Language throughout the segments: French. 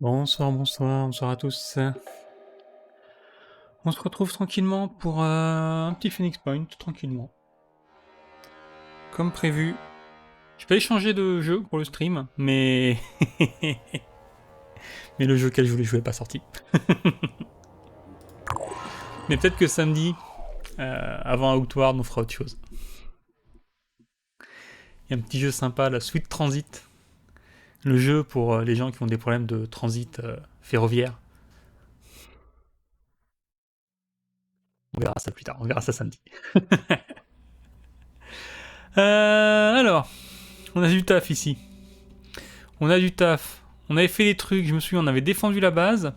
Bonsoir, bonsoir, bonsoir à tous. On se retrouve tranquillement pour un petit Phoenix Point, tranquillement. Comme prévu. Je vais changer de jeu pour le stream, mais... mais le jeu auquel je voulais jouer n'est pas sorti. Mais peut-être que samedi, avant Outward, on fera autre chose. Il y a un petit jeu sympa, la Sweet Transit. Le jeu pour les gens qui ont des problèmes de transit ferroviaire. On verra ça plus tard, on verra ça samedi. Alors, on a du taf ici. On a du taf. On avait fait des trucs, je me souviens, on avait défendu la base.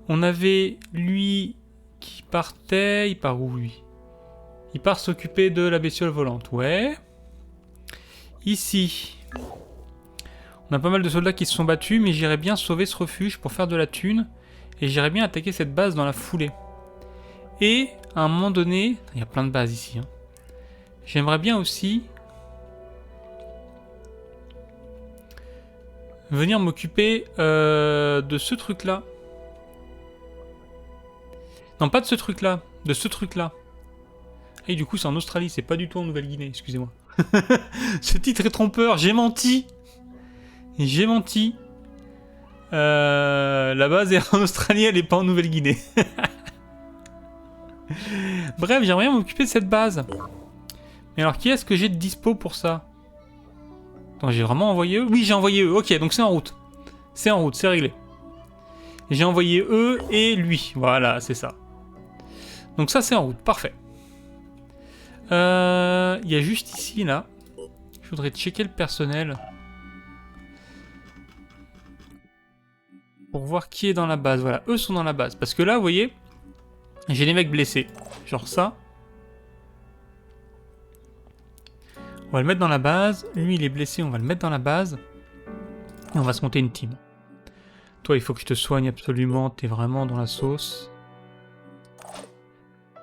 On avait lui qui partait. Il part où lui? Il part s'occuper de la bestiole volante. Ouais. Ici. On a pas mal de soldats qui se sont battus, mais j'irais bien sauver ce refuge pour faire de la thune. Et j'irais bien attaquer cette base dans la foulée. Et à un moment donné, il y a plein de bases ici. Hein. J'aimerais bien aussi venir m'occuper de ce truc-là. Non, pas de ce truc-là, de ce truc-là. Et du coup, c'est en Australie, c'est pas du tout en Nouvelle-Guinée, excusez-moi. Ce titre est trompeur, j'ai menti. J'ai menti. La base est en Australie, elle est pas en Nouvelle-Guinée. Bref, j'aimerais bien m'occuper de cette base. Mais alors, qui est-ce que j'ai de dispo pour ça? Attends, j'ai vraiment envoyé eux? Oui, j'ai envoyé eux. Ok, donc c'est en route. C'est en route, c'est réglé. J'ai envoyé eux et lui. Voilà, c'est ça. Donc ça, c'est en route. Parfait. Il y a juste ici, là. Je voudrais checker le personnel. Pour voir qui est dans la base. Voilà, eux sont dans la base. Parce que là, vous voyez, j'ai des mecs blessés. Genre ça. On va le mettre dans la base. Lui, il est blessé, on va le mettre dans la base. Et on va se monter une team. Toi, il faut que je te soigne absolument. T'es vraiment dans la sauce.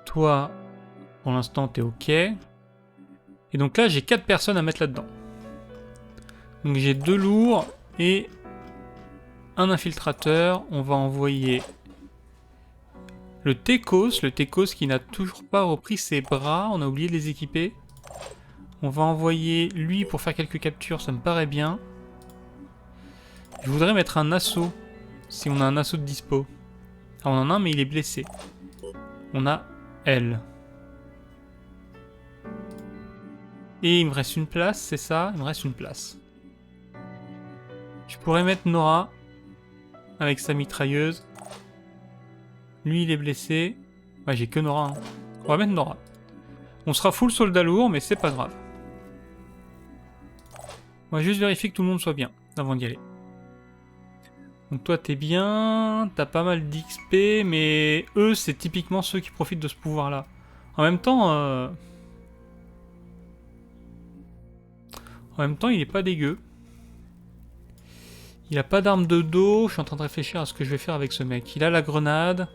Toi, pour l'instant, t'es ok. Et donc là, j'ai 4 personnes à mettre là-dedans. Donc j'ai 2 lourds et un infiltrateur. On va envoyer le Tekos qui n'a toujours pas repris ses bras. On a oublié de les équiper. On va envoyer lui pour faire quelques captures, ça me paraît bien. Je voudrais mettre un assaut, si on a un assaut de dispo. Ah, on en a un, mais il est blessé. On a elle. Et il me reste une place, c'est ça? Il me reste une place. Je pourrais mettre Nora, avec sa mitrailleuse. Lui, il est blessé. Ouais, j'ai que Nora. Hein. On va mettre Nora. On sera full soldat lourd, mais c'est pas grave. On va juste vérifier que tout le monde soit bien, avant d'y aller. Donc toi t'es bien, t'as pas mal d'XP, mais eux c'est typiquement ceux qui profitent de ce pouvoir là. En même temps il est pas dégueu. Il a pas d'arme de dos, je suis en train de réfléchir à ce que je vais faire avec ce mec. Il a la grenade.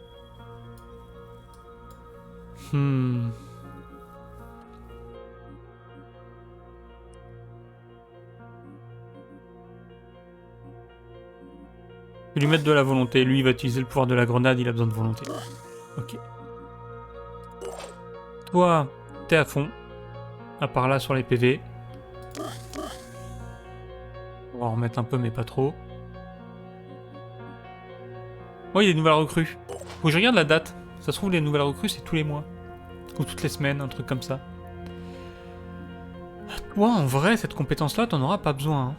Je vais lui mettre de la volonté. Lui, il va utiliser le pouvoir de la grenade, il a besoin de volonté. Ok. Toi, t'es à fond. À part là, sur les PV. On va en remettre un peu, mais pas trop. Oh, il y a des nouvelles recrues. Faut que je regarde la date. Ça se trouve, les nouvelles recrues, c'est tous les mois. Ou toutes les semaines, un truc comme ça. Toi, en vrai, cette compétence-là, t'en auras pas besoin. Hein.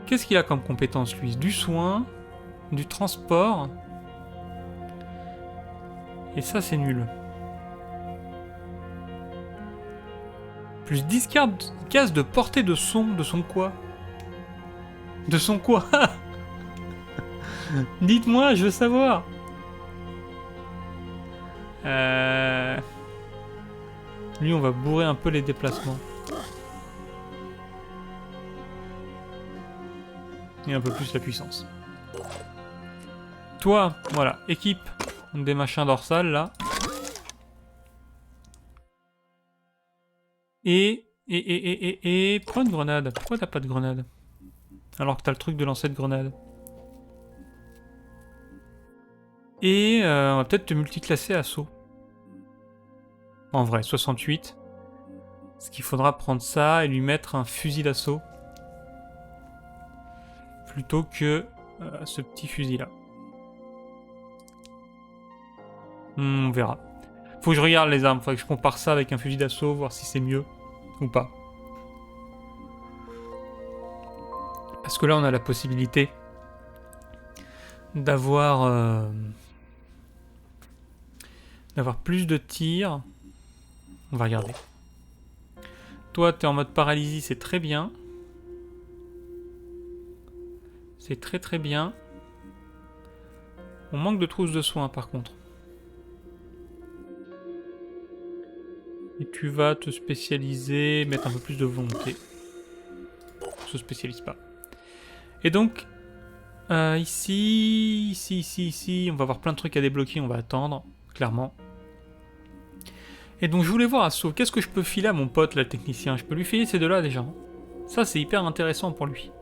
Qu'est-ce qu'il a comme compétence, lui? Du soin, du transport. Et ça, c'est nul. Plus 10 cases de portée de son. De son quoi? De son quoi? Dites-moi, je veux savoir. Lui, on va bourrer un peu les déplacements. Et un peu plus la puissance. Toi, voilà, équipe des machins dorsales, là. Et Et prends une grenade. Pourquoi t'as pas de grenade? Alors que t'as le truc de lancer de grenade. Et on va peut-être te multiclasser assaut. En vrai, 68. Parce qu'il faudra prendre ça et lui mettre un fusil d'assaut. Plutôt que ce petit fusil là. On verra. Faut que je regarde les armes, faut que je compare ça avec un fusil d'assaut, voir si c'est mieux ou pas. Parce que là on a la possibilité d'avoir plus de tirs. On va regarder. Toi t'es en mode paralysie, c'est très bien. C'est très très bien. On manque de trousse de soins par contre. Et tu vas te spécialiser, mettre un peu plus de volonté. On se spécialise pas. Et donc, ici, on va avoir plein de trucs à débloquer, on va attendre, clairement. Et donc je voulais voir Assaut, qu'est-ce que je peux filer à mon pote là, le technicien? Je peux lui filer ces deux-là déjà. Ça c'est hyper intéressant pour lui.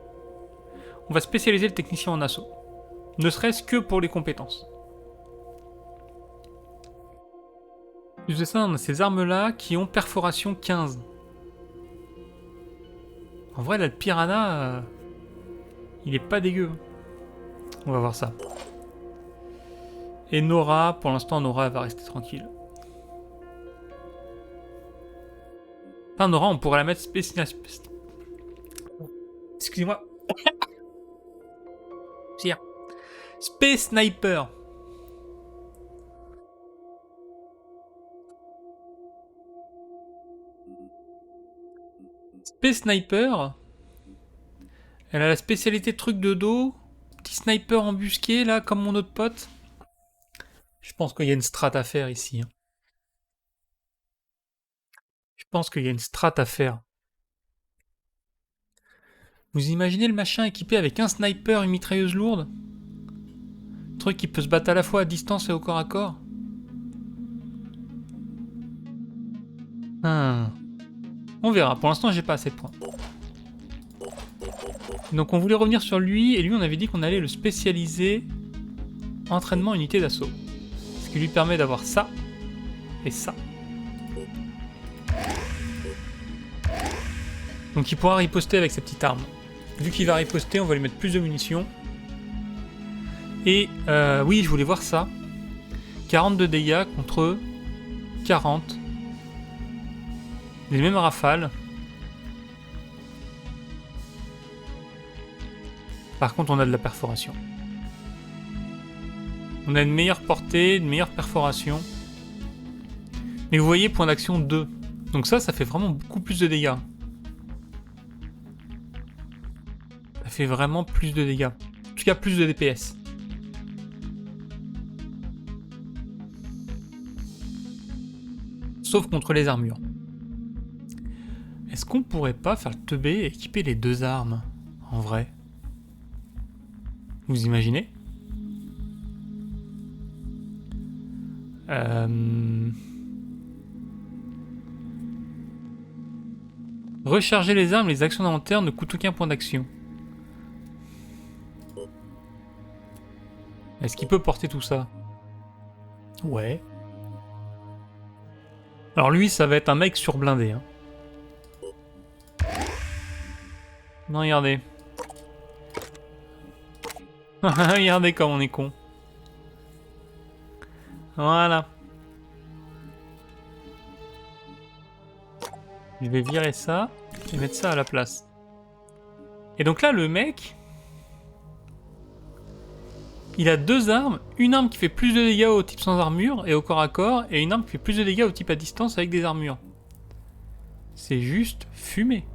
On va spécialiser le technicien en assaut. Ne serait-ce que pour les compétences. Plus de ça, on a ces armes-là qui ont perforation 15. En vrai, là, le piranha, il est pas dégueu. On va voir ça. Et Nora, pour l'instant, Nora, elle va rester tranquille. Enfin, Nora, on pourrait la mettre excusez-moi. Pire. Space Sniper. Space Sniper. Elle a la spécialité truc de dos. Petit sniper embusqué, là, comme mon autre pote. Je pense qu'il y a une strat à faire ici. Je pense qu'il y a une strat à faire. Vous imaginez le machin équipé avec un sniper et une mitrailleuse lourde? Truc qui peut se battre à la fois à distance et au corps à corps. On verra. Pour l'instant, j'ai pas assez de points. Donc on voulait revenir sur lui, et lui on avait dit qu'on allait le spécialiser entraînement unité d'assaut. Ce qui lui permet d'avoir ça et ça. Donc il pourra riposter avec sa petite arme. Vu qu'il va riposter, on va lui mettre plus de munitions. Et oui, je voulais voir ça. 42 dégâts contre 40. Les mêmes rafales. Par contre, on a de la perforation. On a une meilleure portée, une meilleure perforation. Mais vous voyez, point d'action 2. Donc ça fait vraiment beaucoup plus de dégâts. Ça fait vraiment plus de dégâts. En tout cas, plus de DPS. Sauf contre les armures. Est-ce qu'on pourrait pas faire le teubé et équiper les deux armes, en vrai? Vous imaginez? Recharger les armes, les actions d'inventaire ne coûtent aucun point d'action. Est-ce qu'il peut porter tout ça? Ouais. Alors lui, ça va être un mec surblindé. Hein. Non, regardez. Regardez comme on est con. Voilà. Je vais virer ça et mettre ça à la place. Et donc là, le mec... Il a deux armes. Une arme qui fait plus de dégâts au type sans armure et au corps à corps. Et une arme qui fait plus de dégâts au type à distance avec des armures. C'est juste fumé.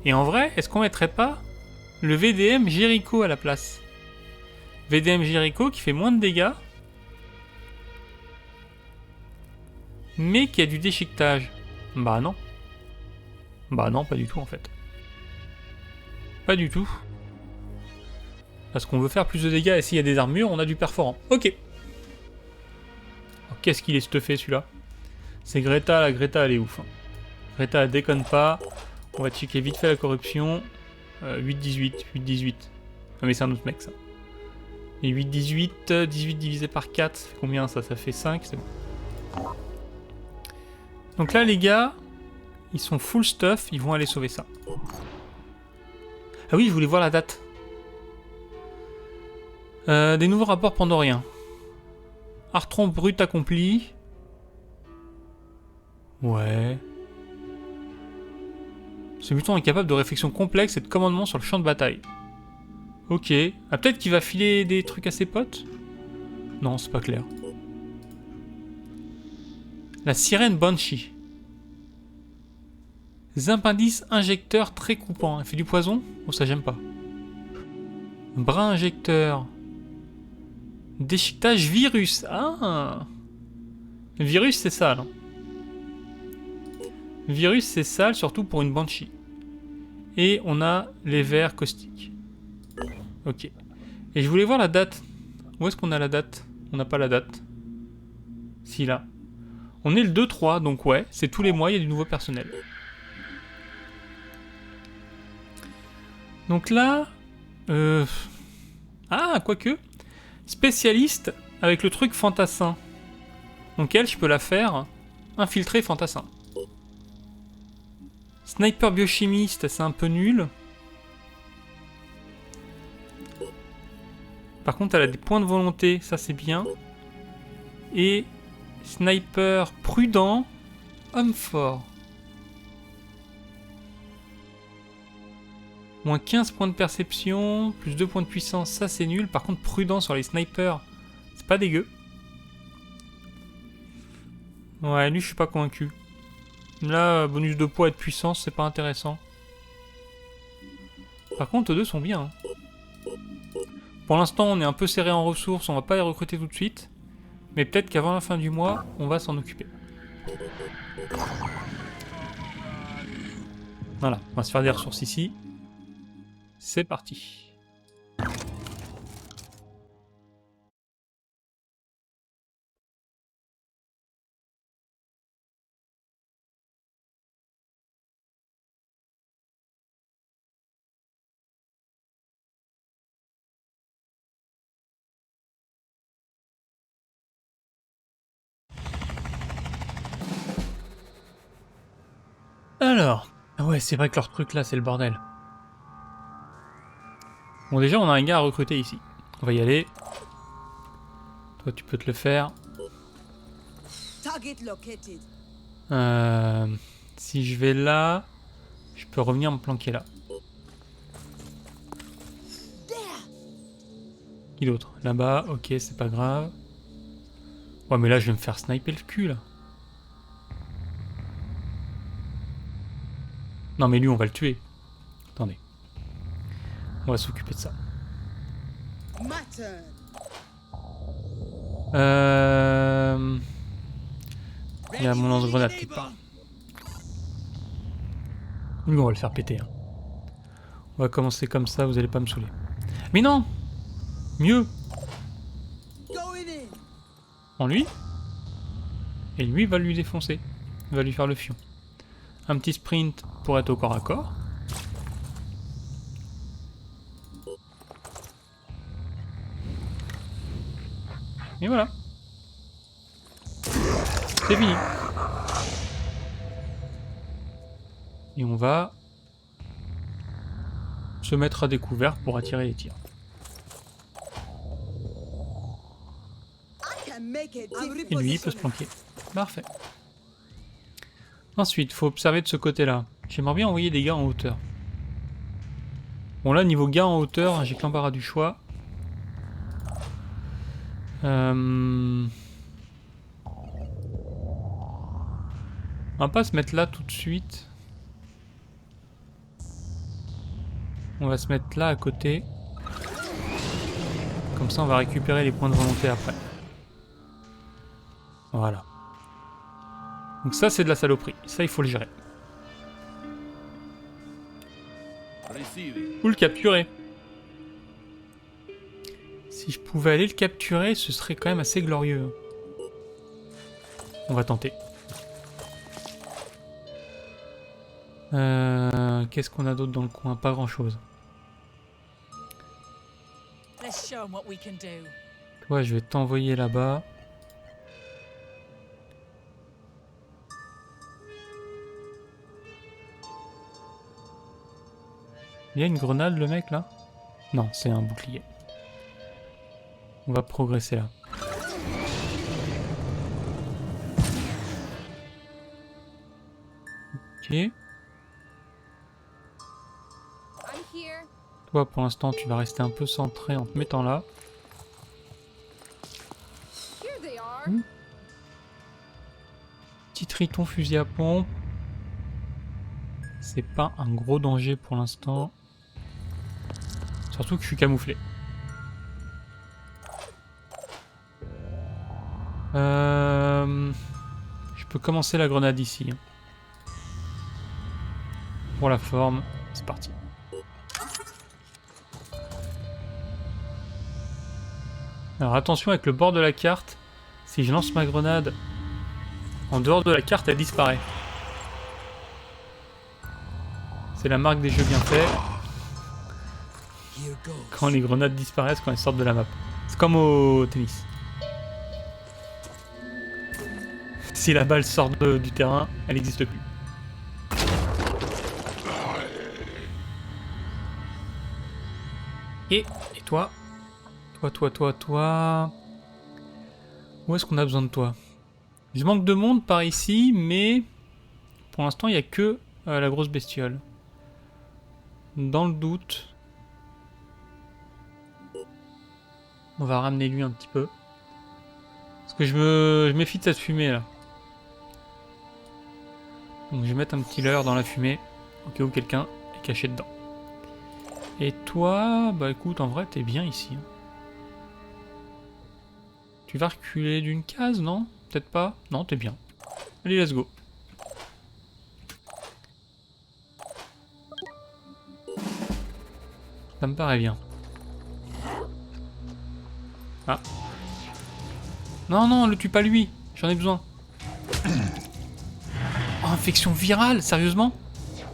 Et en vrai, est-ce qu'on mettrait pas le VDM Jericho à la place? VDM Jericho qui fait moins de dégâts, mais qui a du déchiquetage. Bah non. Bah non, pas du tout en fait. Pas du tout. Parce qu'on veut faire plus de dégâts et s'il y a des armures, on a du perforant. Ok. Qu'est-ce qu'il est stuffé celui-là? C'est Greta, la Greta elle est ouf. Hein. Reta, déconne pas. On va checker vite fait la corruption. 8-18, 8-18. Ah mais c'est un autre mec ça. Et 8-18, 18 divisé par 4, ça fait combien ça? Ça fait 5, c'est bon. Donc là les gars, ils sont full stuff, ils vont aller sauver ça. Ah oui, je voulais voir la date. Des nouveaux rapports pandoriens. Artron brut accompli. Ouais. Ce mutant est capable de réflexion complexe et de commandement sur le champ de bataille. Ok. Ah, peut-être qu'il va filer des trucs à ses potes? Non, c'est pas clair. La sirène Banshee. Zimpandice injecteur très coupant. Elle fait du poison? Oh, ça j'aime pas. Bras injecteur. Déchiquetage virus. Ah! Virus, c'est sale. Virus, c'est sale, surtout pour une Banshee. Et on a les vers caustiques. Ok. Et je voulais voir la date. Où est-ce qu'on a la date? On n'a pas la date. Si, là. On est le 2-3, donc ouais, c'est tous les mois, il y a du nouveau personnel. Donc là... Ah, quoique. Spécialiste avec le truc fantassin. Donc elle, je peux la faire infiltrer fantassin. Sniper biochimiste, c'est un peu nul. Par contre, elle a des points de volonté, ça c'est bien. Et sniper prudent, homme fort. Moins 15 points de perception, plus 2 points de puissance, ça c'est nul. Par contre, prudent sur les snipers, c'est pas dégueu. Ouais, lui je suis pas convaincu. Là, bonus de poids et de puissance, c'est pas intéressant. Par contre, eux deux sont bien. Hein. Pour l'instant, on est un peu serré en ressources, on va pas les recruter tout de suite. Mais peut-être qu'avant la fin du mois, on va s'en occuper. Voilà, on va se faire des ressources ici. C'est parti. Alors, ah ouais, c'est vrai que leur truc là, c'est le bordel. Bon, déjà, on a un gars à recruter ici. On va y aller. Toi, tu peux te le faire. Si je vais là, je peux revenir me planquer là. Qui d'autre? Là-bas, ok, c'est pas grave. Ouais, mais là, je vais me faire sniper le cul, là. Non, mais lui, on va le tuer. Attendez. On va s'occuper de ça. Il y a mon lance-grenade quelque part. Lui, on va le faire péter. Hein. On va commencer comme ça, vous allez pas me saouler. Mais non! Mieux! En lui. Et lui va lui défoncer. Il va lui faire le fion. Un petit sprint pour être au corps à corps. Et voilà. C'est fini. Et on va se mettre à découvert pour attirer les tirs. Et lui, il peut se planquer. Parfait. Ensuite, faut observer de ce côté-là. J'aimerais bien envoyer des gars en hauteur. Bon là, niveau gars en hauteur, j'ai que l'embarras du choix. On va pas se mettre là tout de suite. On va se mettre là à côté. Comme ça, on va récupérer les points de volonté après. Voilà. Donc ça, c'est de la saloperie. Ça, il faut le gérer. Ou le capturer. Si je pouvais aller le capturer, ce serait quand même assez glorieux. On va tenter. Qu'est-ce qu'on a d'autre dans le coin? Pas grand-chose. Toi, je vais t'envoyer là-bas. Il y a une grenade, le mec, là? Non, c'est un bouclier. On va progresser là. Ok. Toi, pour l'instant, tu vas rester un peu centré en te mettant là. Petit triton fusil à pompe. C'est pas un gros danger pour l'instant. Surtout que je suis camouflé. Je peux commencer la grenade ici. Pour la forme, c'est parti. Alors attention avec le bord de la carte. Si je lance ma grenade en dehors de la carte, elle disparaît. C'est la marque des jeux bien faits. Quand les grenades disparaissent, quand elles sortent de la map. C'est comme au tennis. Si la balle sort du terrain, elle n'existe plus. Et toi? Toi. Où est-ce qu'on a besoin de toi? Il manque de monde par ici, mais pour l'instant, il n'y a que la grosse bestiole. Dans le doute, on va ramener lui un petit peu. Parce que je méfie de cette fumée là. Donc je vais mettre un petit leurre dans la fumée, au cas où quelqu'un est caché dedans. Et toi, bah écoute, en vrai, t'es bien ici. Tu vas reculer d'une case, non? Peut-être pas? Non, t'es bien. Allez, let's go. Ça me paraît bien. Ah. Non, le tue pas lui. J'en ai besoin. Oh, infection virale, sérieusement?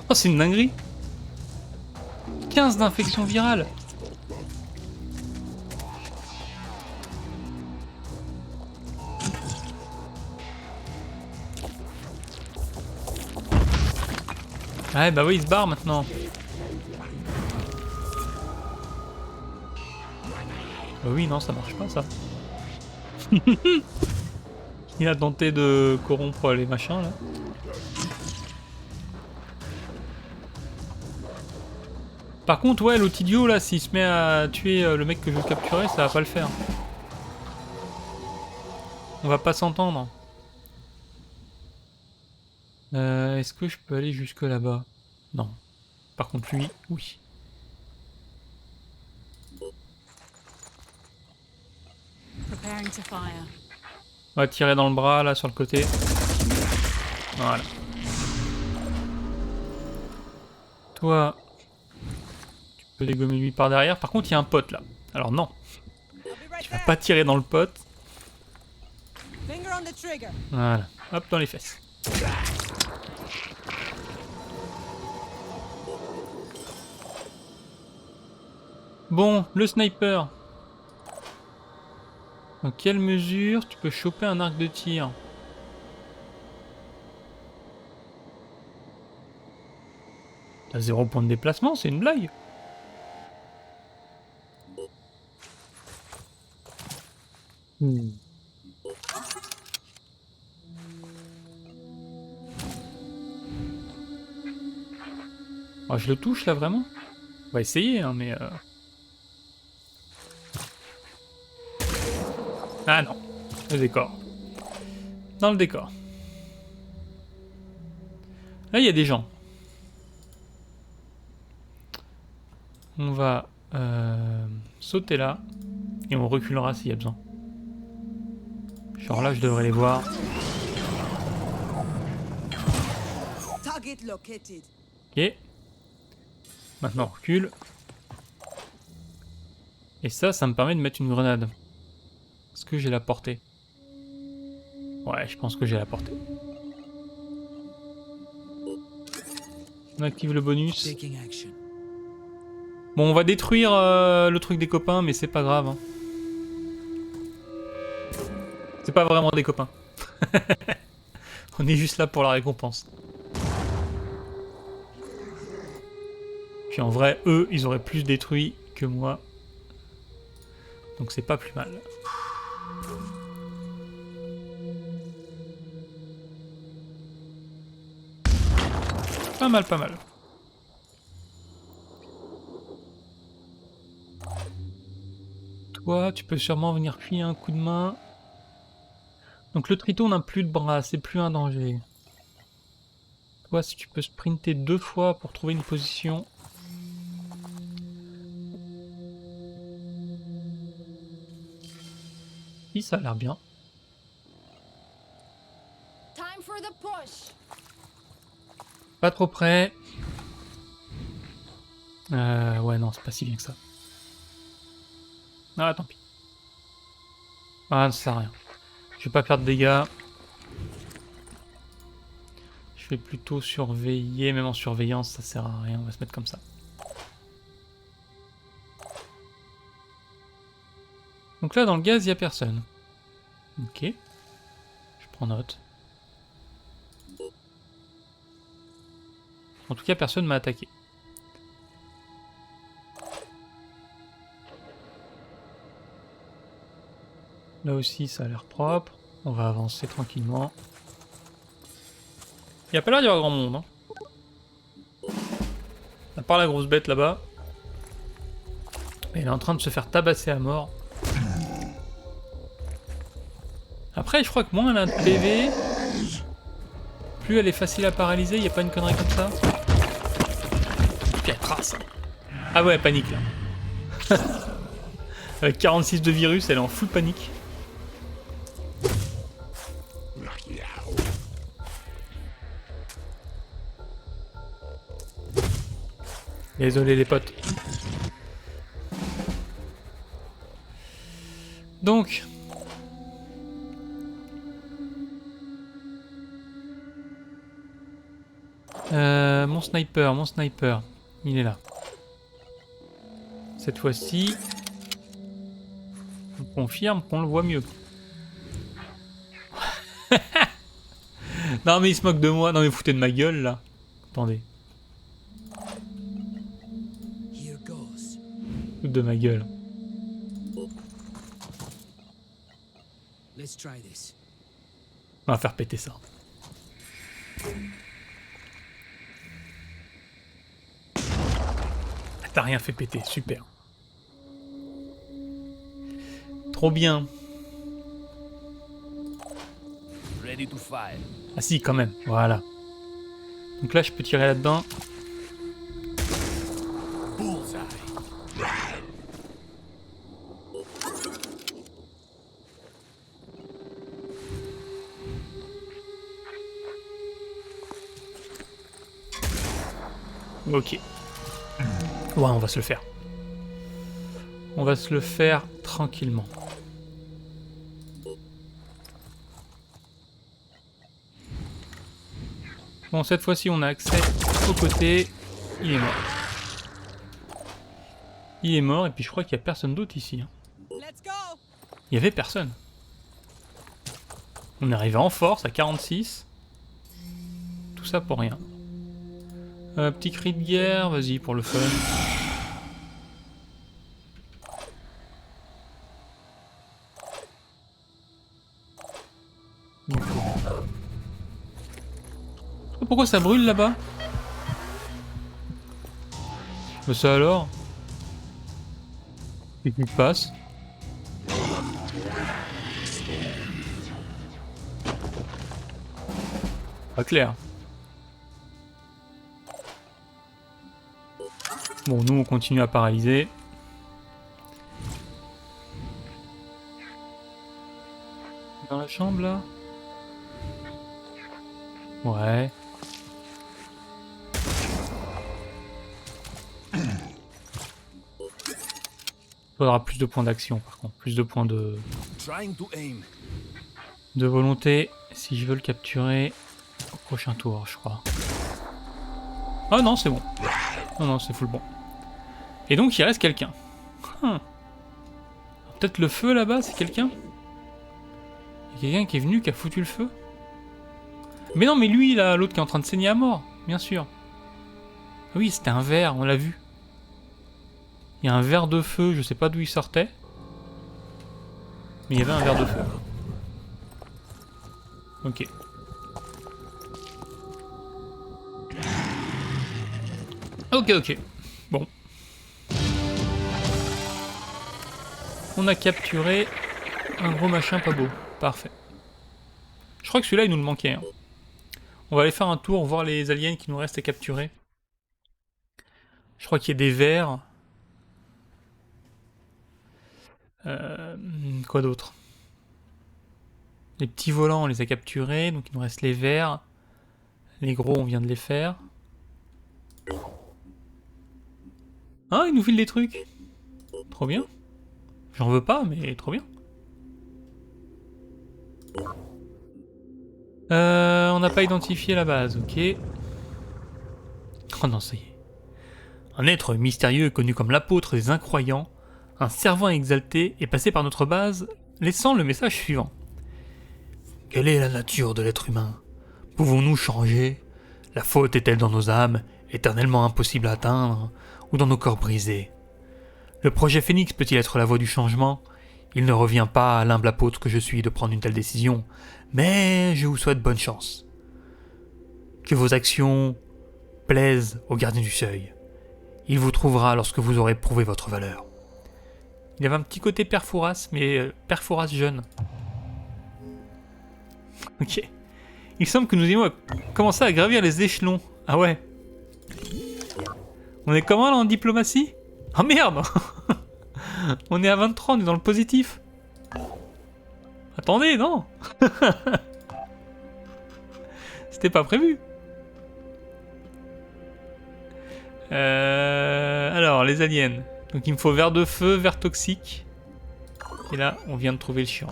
Oh, c'est une dinguerie. 15 d'infection virale. Ouais, bah oui, il se barre maintenant. Bah oui, non, ça marche pas, ça. Il a tenté de corrompre les machins, là. Par contre, ouais, l'autre idiot, là, s'il se met à tuer le mec que je veux capturer, ça va pas le faire. On va pas s'entendre. Est-ce que je peux aller jusque là-bas? Non. Par contre, lui, oui. On va tirer dans le bras, là, sur le côté. Voilà. Toi, tu peux dégommer lui par derrière. Par contre, il y a un pote, là. Alors non. Tu vas pas tirer dans le pote. Voilà. Hop, dans les fesses. Bon, le sniper. Dans quelle mesure tu peux choper un arc de tir? T'as 0 point de déplacement, c'est une blague. Oh, je le touche là vraiment? On va essayer, hein, mais... Ah non, le décor. Dans le décor. Là, il y a des gens. On va sauter là. Et on reculera s'il y a besoin. Genre là, je devrais les voir. Ok. Maintenant, on recule. Et ça me permet de mettre une grenade. Est-ce que j'ai la portée? Ouais, je pense que j'ai la portée. On active le bonus. Taking action. Bon, on va détruire le truc des copains, mais c'est pas grave. Hein. C'est pas vraiment des copains. On est juste là pour la récompense. Puis en vrai, eux, ils auraient plus détruit que moi. Donc c'est pas plus mal. Pas mal, pas mal. Toi, tu peux sûrement venir filer un coup de main. Donc le triton n'a plus de bras, c'est plus un danger. Toi, si tu peux sprinter 2 fois pour trouver une position. Oui, ça a l'air bien. Time for the push. Pas trop près. Ouais, non, c'est pas si bien que ça. Ah, tant pis. Ah, ça sert à rien. Je vais pas perdre de dégâts. Je vais plutôt surveiller, même en surveillance, ça sert à rien, on va se mettre comme ça. Donc là, dans le gaz, il n'y a personne. Ok. Je prends note. En tout cas, personne m'a attaqué. Là aussi, ça a l'air propre. On va avancer tranquillement. Il n'y a pas l'air d'y avoir grand monde. Hein. À part la grosse bête là-bas. Elle est en train de se faire tabasser à mort. Après, je crois que moins elle a de PV, plus elle est facile à paralyser. Il n'y a pas une connerie comme ça. Puis elle trace. Ah ouais, elle panique là. Avec 46 de virus, elle est en full panique. Désolé les potes. Donc... mon sniper, il est là. Cette fois-ci, on confirme qu'on le voit mieux. Non mais il se moque de moi, non mais foutez de ma gueule là. Attendez. Here goes. Foutez de ma gueule. Let's try this. On va faire péter ça. Ah, t'as rien fait péter, super. Trop bien. Ready to fire. Ah si, quand même, voilà. Donc là, je peux tirer là-dedans. Bullseye. Ok. Ouais, on va se le faire. On va se le faire tranquillement. Bon, cette fois-ci, on a accès au côté. Il est mort. Il est mort, et puis je crois qu'il n'y a personne d'autre ici. Hein. Let's go. Il y avait personne. On est arrivé en force à 46. Tout ça pour rien. Petit cri de guerre, vas-y pour le fun. Pourquoi ça brûle là-bas? Mais ça alors? Et qui passe? Pas clair. Bon, nous on continue à paralyser. Dans la chambre là? Ouais. Faudra plus de points d'action par contre, plus de points de volonté si je veux le capturer au prochain tour, je crois. Ah non, c'est bon. Non, non, c'est full bon. Et donc, il reste quelqu'un. Peut-être le feu là-bas, c'est quelqu'un? Il y a quelqu'un qui est venu, qui a foutu le feu? Mais non, mais lui, là, l'autre qui est en train de saigner à mort, bien sûr. Ah oui, c'était un ver, on l'a vu. Il y a un ver de feu, je sais pas d'où il sortait. Mais il y avait un ver de feu. Ok. Ok, ok. Bon. On a capturé un gros machin pas beau. Parfait. Je crois que celui-là, il nous le manquait. Hein. On va aller faire un tour, voir les aliens qui nous restent à capturer. Je crois qu'il y a des vers. Quoi d'autre? Les petits volants, on les a capturés. Donc il nous reste les vers. Les gros, on vient de les faire. Ah, il nous file des trucs. Trop bien. J'en veux pas, mais trop bien. On n'a pas identifié la base, ok. Oh non, ça y est. Un être mystérieux connu comme l'apôtre des incroyants, un servant exalté, est passé par notre base, laissant le message suivant. Quelle est la nature de l'être humain? Pouvons-nous changer? La faute est-elle dans nos âmes, éternellement impossible à atteindre, ou dans nos corps brisés? Le projet Phénix peut-il être la voie du changement? Il ne revient pas à l'humble apôtre que je suis de prendre une telle décision, mais je vous souhaite bonne chance. Que vos actions plaisent au gardien du seuil. Il vous trouvera lorsque vous aurez prouvé votre valeur. Il avait un petit côté Père Fouras, mais Père Fouras jeune. Ok. Il semble que nous ayons commencé à gravir les échelons. Ah ouais. On est comment là en diplomatie? Ah merde. On est à 23, on est dans le positif. Attendez, non. C'était pas prévu. Alors, les aliens. Donc il me faut verre de feu, verre toxique. Et là, on vient de trouver le chiant.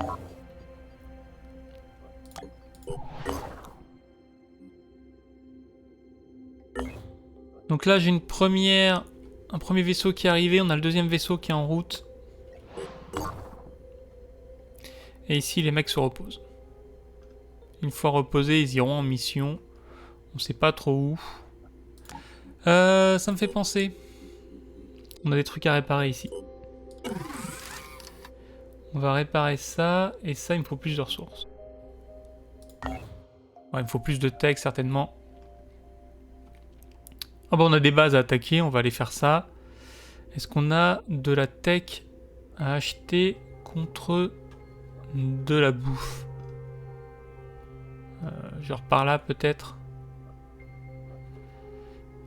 Donc là, j'ai un premier vaisseau qui est arrivé. On a le deuxième vaisseau qui est en route. Et ici, les mecs se reposent. Une fois reposés, ils iront en mission. On sait pas trop où. Ça me fait penser. On a des trucs à réparer ici. On va réparer ça. Et ça, il me faut plus de ressources. Ouais, il me faut plus de tech, certainement. Ah bah on a des bases à attaquer. On va aller faire ça. Est-ce qu'on a de la tech à acheter contre de la bouffe? Genre par là, peut-être.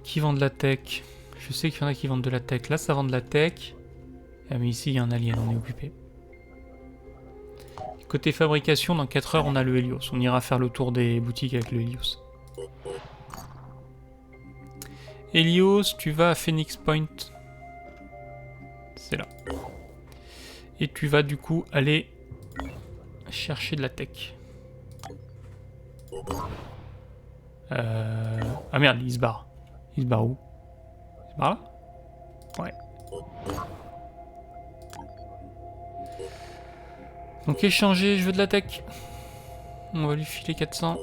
Qui vend de la tech? Je sais qu'il y en a qui vendent de la tech. Là, ça vend de la tech. Ah, mais ici, il y a un alien, on est occupé. Côté fabrication, dans 4 heures, on a le Helios. On ira faire le tour des boutiques avec le Helios. Helios, tu vas à Phoenix Point. C'est là. Et tu vas du coup aller chercher de la tech. Ah merde, il se barre. Il se barre où? Il se barre là? Ouais. Donc échanger, je veux de la tech. On va lui filer 400.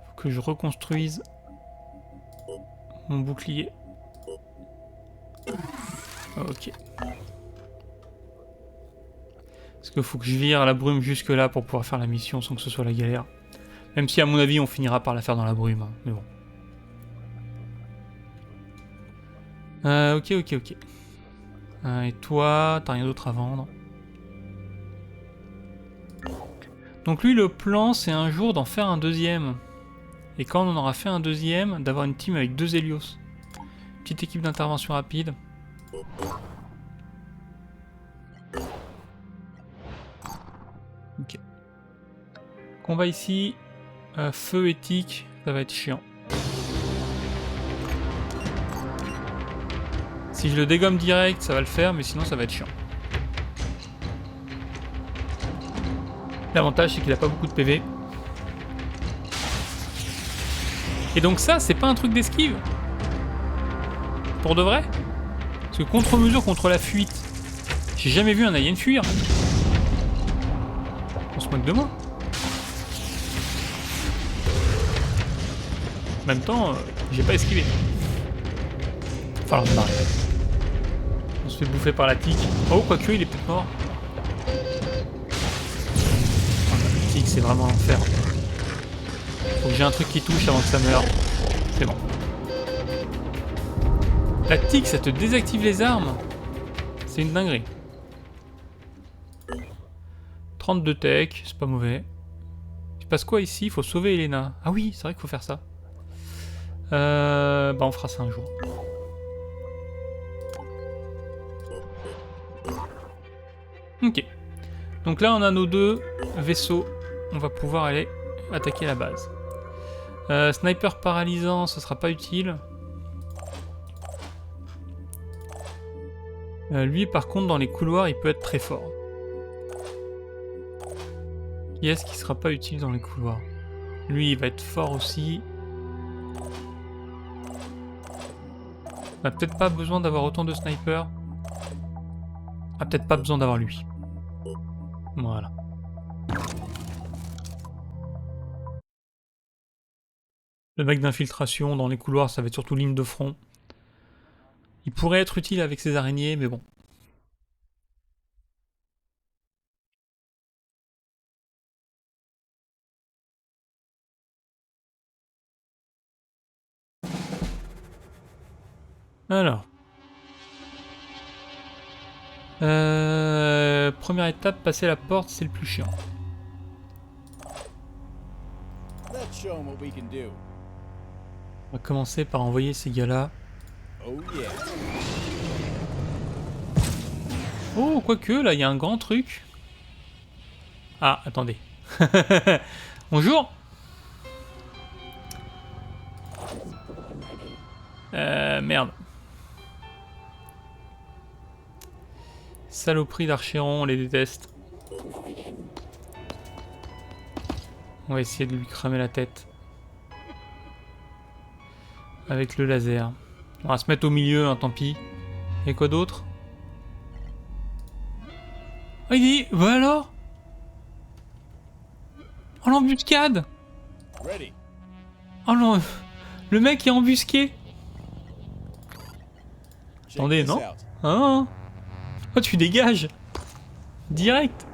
Faut que je reconstruise mon bouclier. Ok. Parce qu'il faut que je vire la brume jusque là pour pouvoir faire la mission sans que ce soit la galère. Même si à mon avis on finira par la faire dans la brume, hein, mais bon. Ok. Et toi, t'as rien d'autre à vendre. Donc lui, le plan, c'est un jour d'en faire un deuxième. Et quand on aura fait un deuxième, d'avoir une team avec 2 Helios. Petite équipe d'intervention rapide. Ok. Combat ici. Feu éthique, ça va être chiant. Si je le dégomme direct, ça va le faire, mais sinon ça va être chiant. L'avantage, c'est qu'il a pas beaucoup de PV. Et donc ça, c'est pas un truc d'esquive? Pour de vrai? Parce que contre-mesure contre la fuite, j'ai jamais vu un alien fuir. On se moque de moi. En même temps, j'ai pas esquivé. Enfin, alors, pareil. On se fait bouffer par la tique. Oh, quoique, il est peut-être mort. Oh, la tique, c'est vraiment l'enfer. Faut que j'ai un truc qui touche avant que ça meure. C'est bon. La tique, ça te désactive les armes. C'est une dinguerie. 32 tech, c'est pas mauvais. Il se passe quoi ici? Il faut sauver Elena. Ah oui, c'est vrai qu'il faut faire ça. Bah on fera ça un jour. Ok. Donc là on a nos deux vaisseaux. On va pouvoir aller attaquer la base. Sniper paralysant, ce sera pas utile. Lui par contre dans les couloirs il peut être très fort. Qui est-ce qui sera pas utile dans les couloirs? Lui il va être fort aussi. On a peut-être pas besoin d'avoir autant de snipers. On a peut-être pas besoin d'avoir lui. Voilà. Le mec d'infiltration dans les couloirs, ça va être surtout ligne de front. Il pourrait être utile avec ses araignées, mais bon. Alors. Première étape, passer la porte, c'est le plus chiant. Let's show 'em what we can do. On va commencer par envoyer ces gars-là. Oh yeah. Oh, quoique, là, il y a un grand truc. Ah, attendez. Bonjour. Merde. Saloperie d'Archéron, on les déteste. On va essayer de lui cramer la tête. Avec le laser. On va se mettre au milieu, hein, tant pis. Et quoi d'autre? Oh, il dit... Bah alors? Oh, l'embuscade! Ready. Oh non, le mec est embusqué. Check Attendez, this non? out. Hein? Oh, tu dégages. Direct.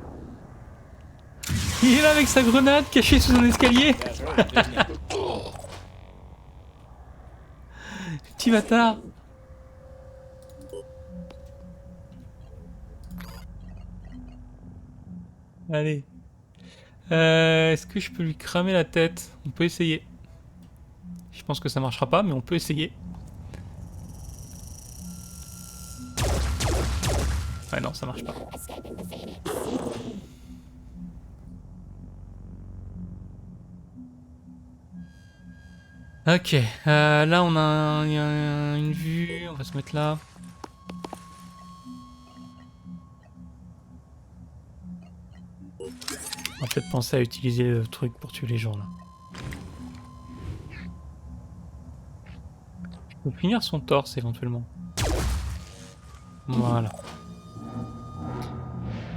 Il est là avec sa grenade cachée sous un escalier. That's right, isn't it? Petit bâtard. Allez. Est-ce que je peux lui cramer la tête? On peut essayer. Je pense que ça marchera pas, mais on peut essayer. Ouais, non, ça marche pas. Ok, là on a une vue, on va se mettre là. On va peut-être penser à utiliser le truc pour tuer les gens là. Je peux finir son torse éventuellement. Voilà.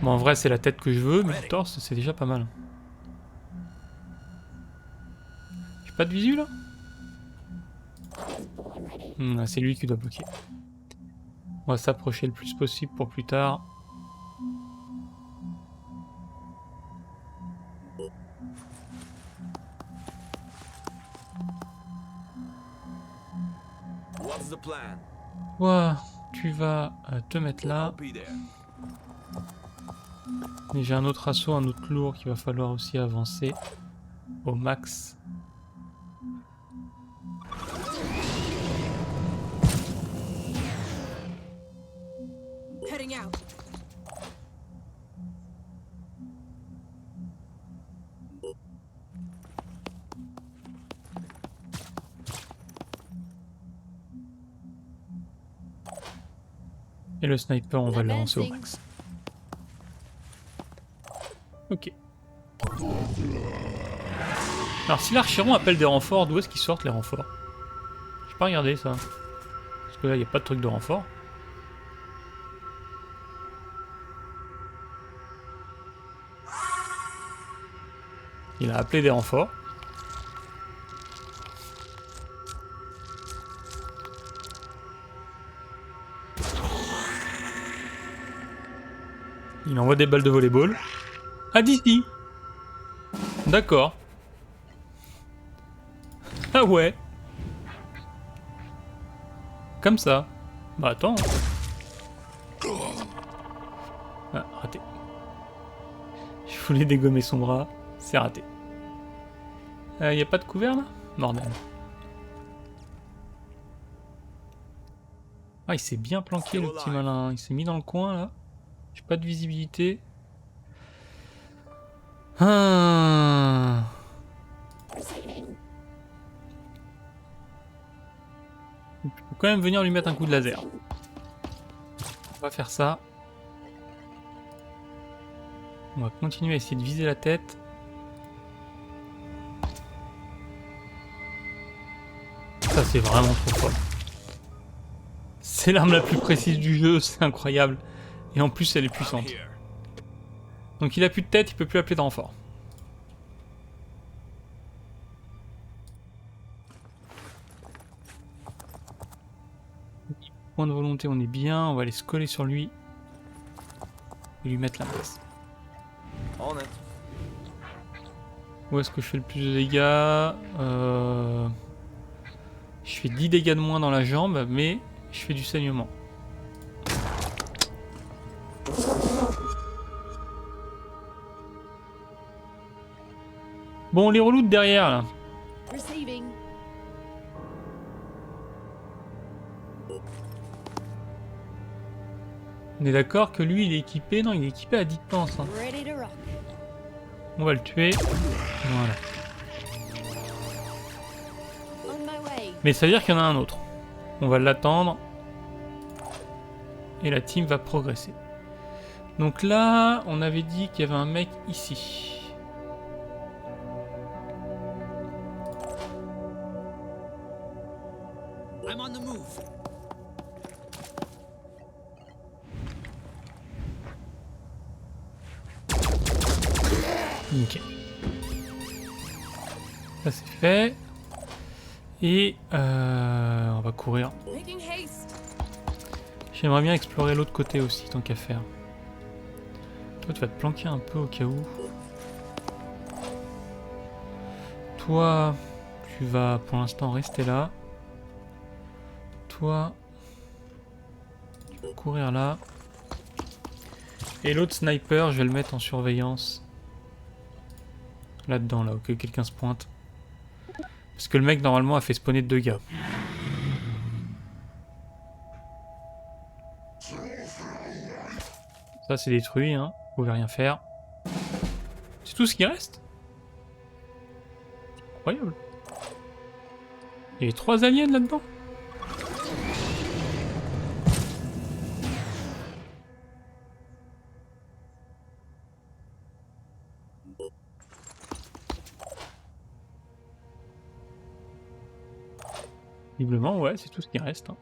Bon, en vrai c'est la tête que je veux, mais le torse c'est déjà pas mal. J'ai pas de visu là? C'est lui qui doit bloquer. On va s'approcher le plus possible pour plus tard. What's the plan? Ouah, tu vas te mettre là. Be there. Mais j'ai un autre assaut, un autre lourd qu'il va falloir aussi avancer au max. Heading out. Et le sniper, on va le lancer au Advancing. max. Ok. Alors si l'Archeron appelle des renforts, d'où est-ce qu'ils sortent les renforts? J'ai pas regardé ça. Parce que là, il n'y a pas de truc de renfort. Il a appelé des renforts. Il envoie des balles de volleyball. Ah, d'ici. D'accord. Ah ouais. Comme ça. Bah attends. Ah, raté. Je voulais dégommer son bras. C'est raté. Y a pas de couvert là? Bordel. Ah, il s'est bien planqué le petit malin. Il s'est mis dans le coin là. J'ai pas de visibilité. Ah. Il faut quand même venir lui mettre un coup de laser. On va faire ça. On va continuer à essayer de viser la tête. Ça c'est vraiment trop fort. C'est l'arme la plus précise du jeu, c'est incroyable. Et en plus elle est puissante. Donc il a plus de tête, il peut plus appeler de renfort. Point de volonté, on est bien, on va aller se coller sur lui. Et lui mettre la masse. Où est-ce que je fais le plus de dégâts? Je fais 10 dégâts de moins dans la jambe, mais je fais du saignement. Bon, les relous de derrière, là. Receiving. On est d'accord que lui, il est équipé? Non, il est équipé à distance. Hein. Ready to rock. On va le tuer. Voilà. On my way. Mais ça veut dire qu'il y en a un autre. On va l'attendre. Et la team va progresser. Donc là, on avait dit qu'il y avait un mec ici. I'm on the move. Nickel. Ça c'est fait. Et on va courir. Making haste. J'aimerais bien explorer l'autre côté aussi, tant qu'à faire. Toi, tu vas te planquer un peu au cas où. Toi, tu vas pour l'instant rester là. Toi, tu vas courir là. Et l'autre sniper, je vais le mettre en surveillance. Là-dedans, là, au cas où quelqu'un se pointe. Parce que le mec, normalement, a fait spawner 2 gars. Ça, c'est détruit, hein. Vous pouvez rien faire. C'est tout ce qui reste? Incroyable. Il y avait 3 aliens là-dedans? Visiblement, ouais, c'est tout ce qui reste. Hein.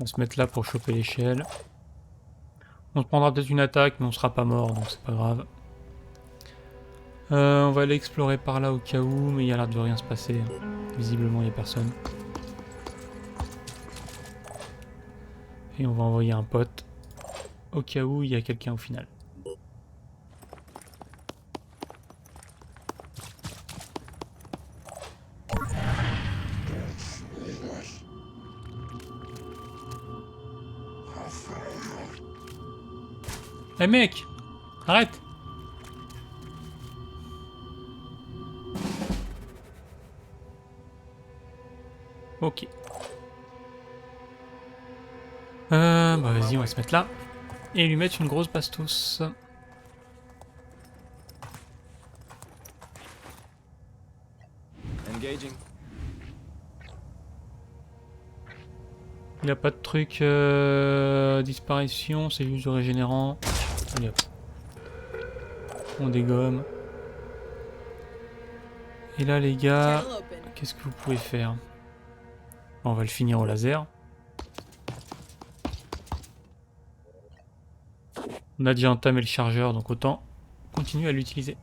On va se mettre là pour choper l'échelle. On se prendra peut-être une attaque, mais on sera pas mort, donc c'est pas grave. On va aller explorer par là au cas où, mais il y a l'air de rien se passer. Visiblement, il n'y a personne. Et on va envoyer un pote au cas où il y a quelqu'un au final. Eh mec, arrête! Ok. Bah vas-y, on va se mettre là. Et lui mettre une grosse bastos. Engaging. Il n'y a pas de truc disparition, c'est juste du régénérant. Allez hop. On dégomme. Et là les gars, Channel open. qu'est-ce que vous pouvez faire? On va le finir au laser. On a déjà entamé le chargeur, donc autant continuer à l'utiliser.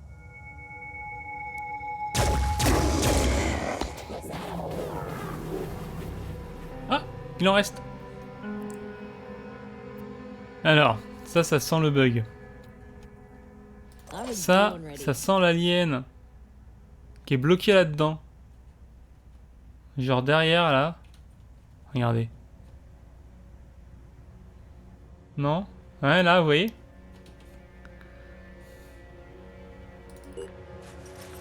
Ah, il en reste. Alors, ça sent le bug. I was Ça, born ready. ça sent l'alien qui est bloqué là-dedans. Genre derrière, là. Regardez. Non? Ouais, là, vous voyez?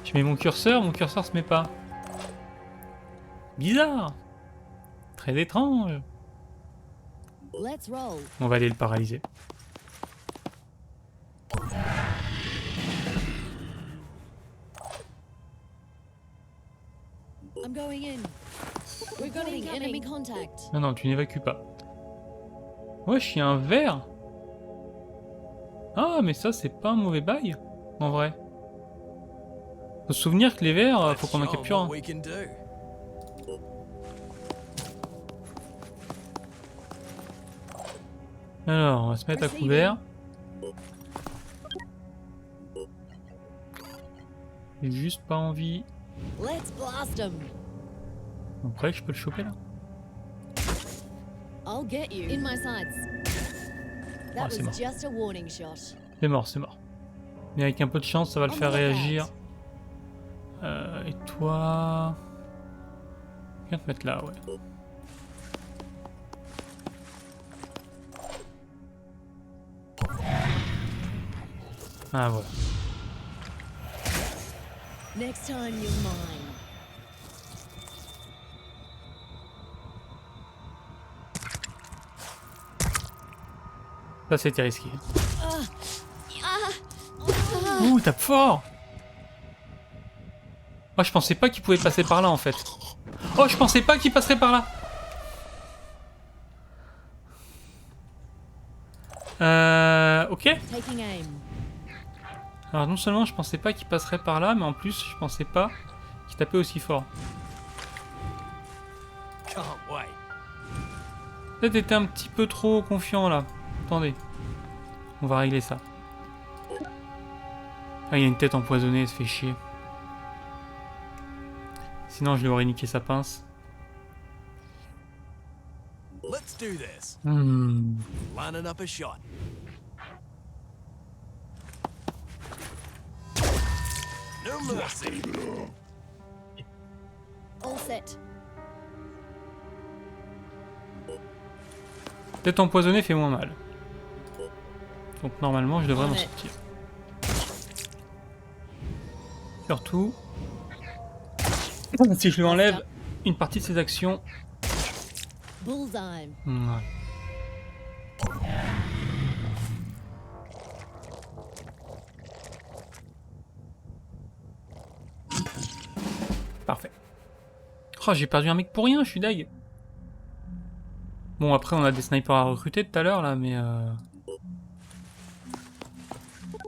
Je mets mon curseur se met pas. Bizarre. Très étrange. Let's roll. On va aller le paralyser. I'm going in. We're getting enemy contact. Non, non, tu n'évacues pas. Wesh, il y a un verre. Ah, mais ça, c'est pas un mauvais bail, en vrai. Faut se souvenir que les verres, faut qu'on en Show 'em capture un. what we can do. Alors, on va se mettre à couvert. J'ai juste pas envie. Let's blast them. Après, je peux le choper là. I'll get you. In my sights. That c'est was mort. just a warning shot. C'est mort, c'est mort. Mais avec un peu de chance, ça va le faire réagir. Et toi... Viens te mettre là, ouais. Ah, voilà. Next time you're mine. Ça, c'était risqué. Ouh, tape fort! Oh, je pensais pas qu'il pouvait passer par là, en fait. Oh, je pensais pas qu'il passerait par là. Ok. Taking aim. Alors non seulement je pensais pas qu'il passerait par là, mais en plus je pensais pas qu'il tapait aussi fort. Can't wait. Peut-être été un petit peu trop confiant là. Attendez. On va régler ça. Ah, il y a une tête empoisonnée, elle se fait chier. Sinon je lui aurais niqué sa pince. Let's do this. Lining up a shot. No mercy. All set. Tête empoisonnée fait moins mal. Donc normalement je devrais m'en Ouais. sortir. Surtout, si je lui enlève une partie de ses actions. Bullseye. Voilà. Parfait. Oh, j'ai perdu un mec pour rien, je suis deg. Bon, après, on a des snipers à recruter tout à l'heure, là, mais...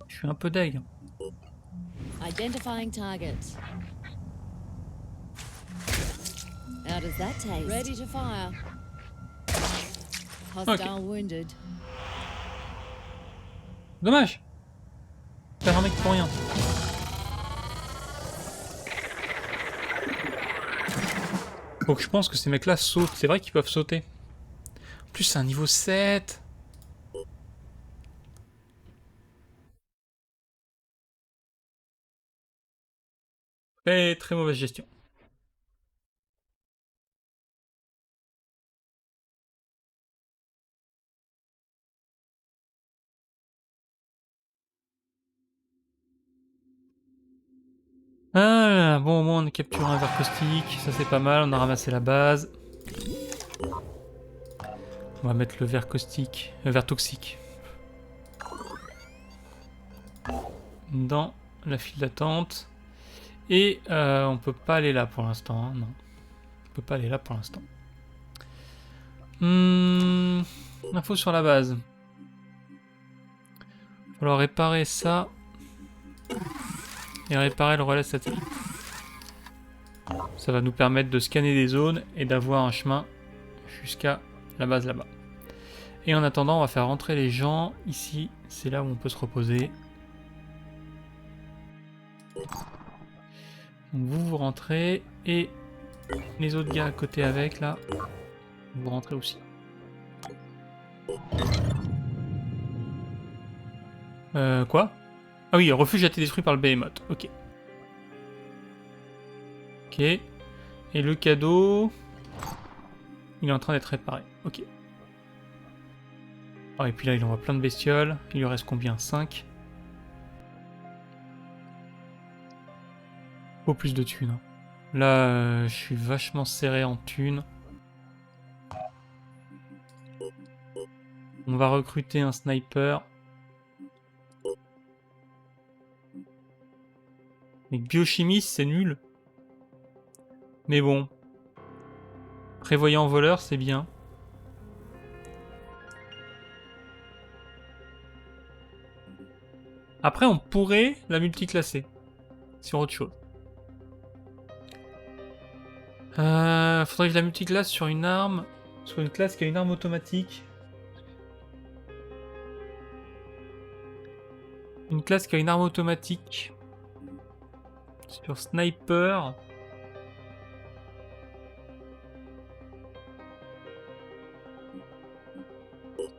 Je suis un peu deg. Identifying target. How does that taste? Ready to fire. Hostile wounded. Dommage. Faire un mec pour rien. Donc je pense que ces mecs-là sautent. C'est vrai qu'ils peuvent sauter. En plus, c'est un niveau 7. Très très mauvaise gestion. Ah, bon, au moins on a capturé un verre caustique, ça c'est pas mal, on a ramassé la base. On va mettre le verre caustique, le verre toxique dans la file d'attente. Et on peut pas aller là pour l'instant, hein, non. On peut pas aller là pour l'instant. Info sur la base. Il va falloir réparer ça. Et réparer le relais satellite. Ça va nous permettre de scanner des zones et d'avoir un chemin jusqu'à la base là-bas. Et en attendant, on va faire rentrer les gens ici. C'est là où on peut se reposer. Donc vous rentrez et les autres gars à côté avec là, vous rentrez aussi. Quoi? Ah oui, le refuge a été détruit par le Behemoth. Ok. Ok. Et le cadeau, il est en train d'être réparé. Ok. Oh, et puis là, il envoie plein de bestioles. Il lui reste combien? 5. Faut plus de thunes. Hein. Là, je suis vachement serré en thunes. On va recruter un sniper. Mais biochimiste, c'est nul. Mais bon. Prévoyant voleur, c'est bien. Après, on pourrait la multiclasser. Sur autre chose. Faudrait que je la multiclasse sur une arme. Sur une classe qui a une arme automatique. Une classe qui a une arme automatique. Sur sniper.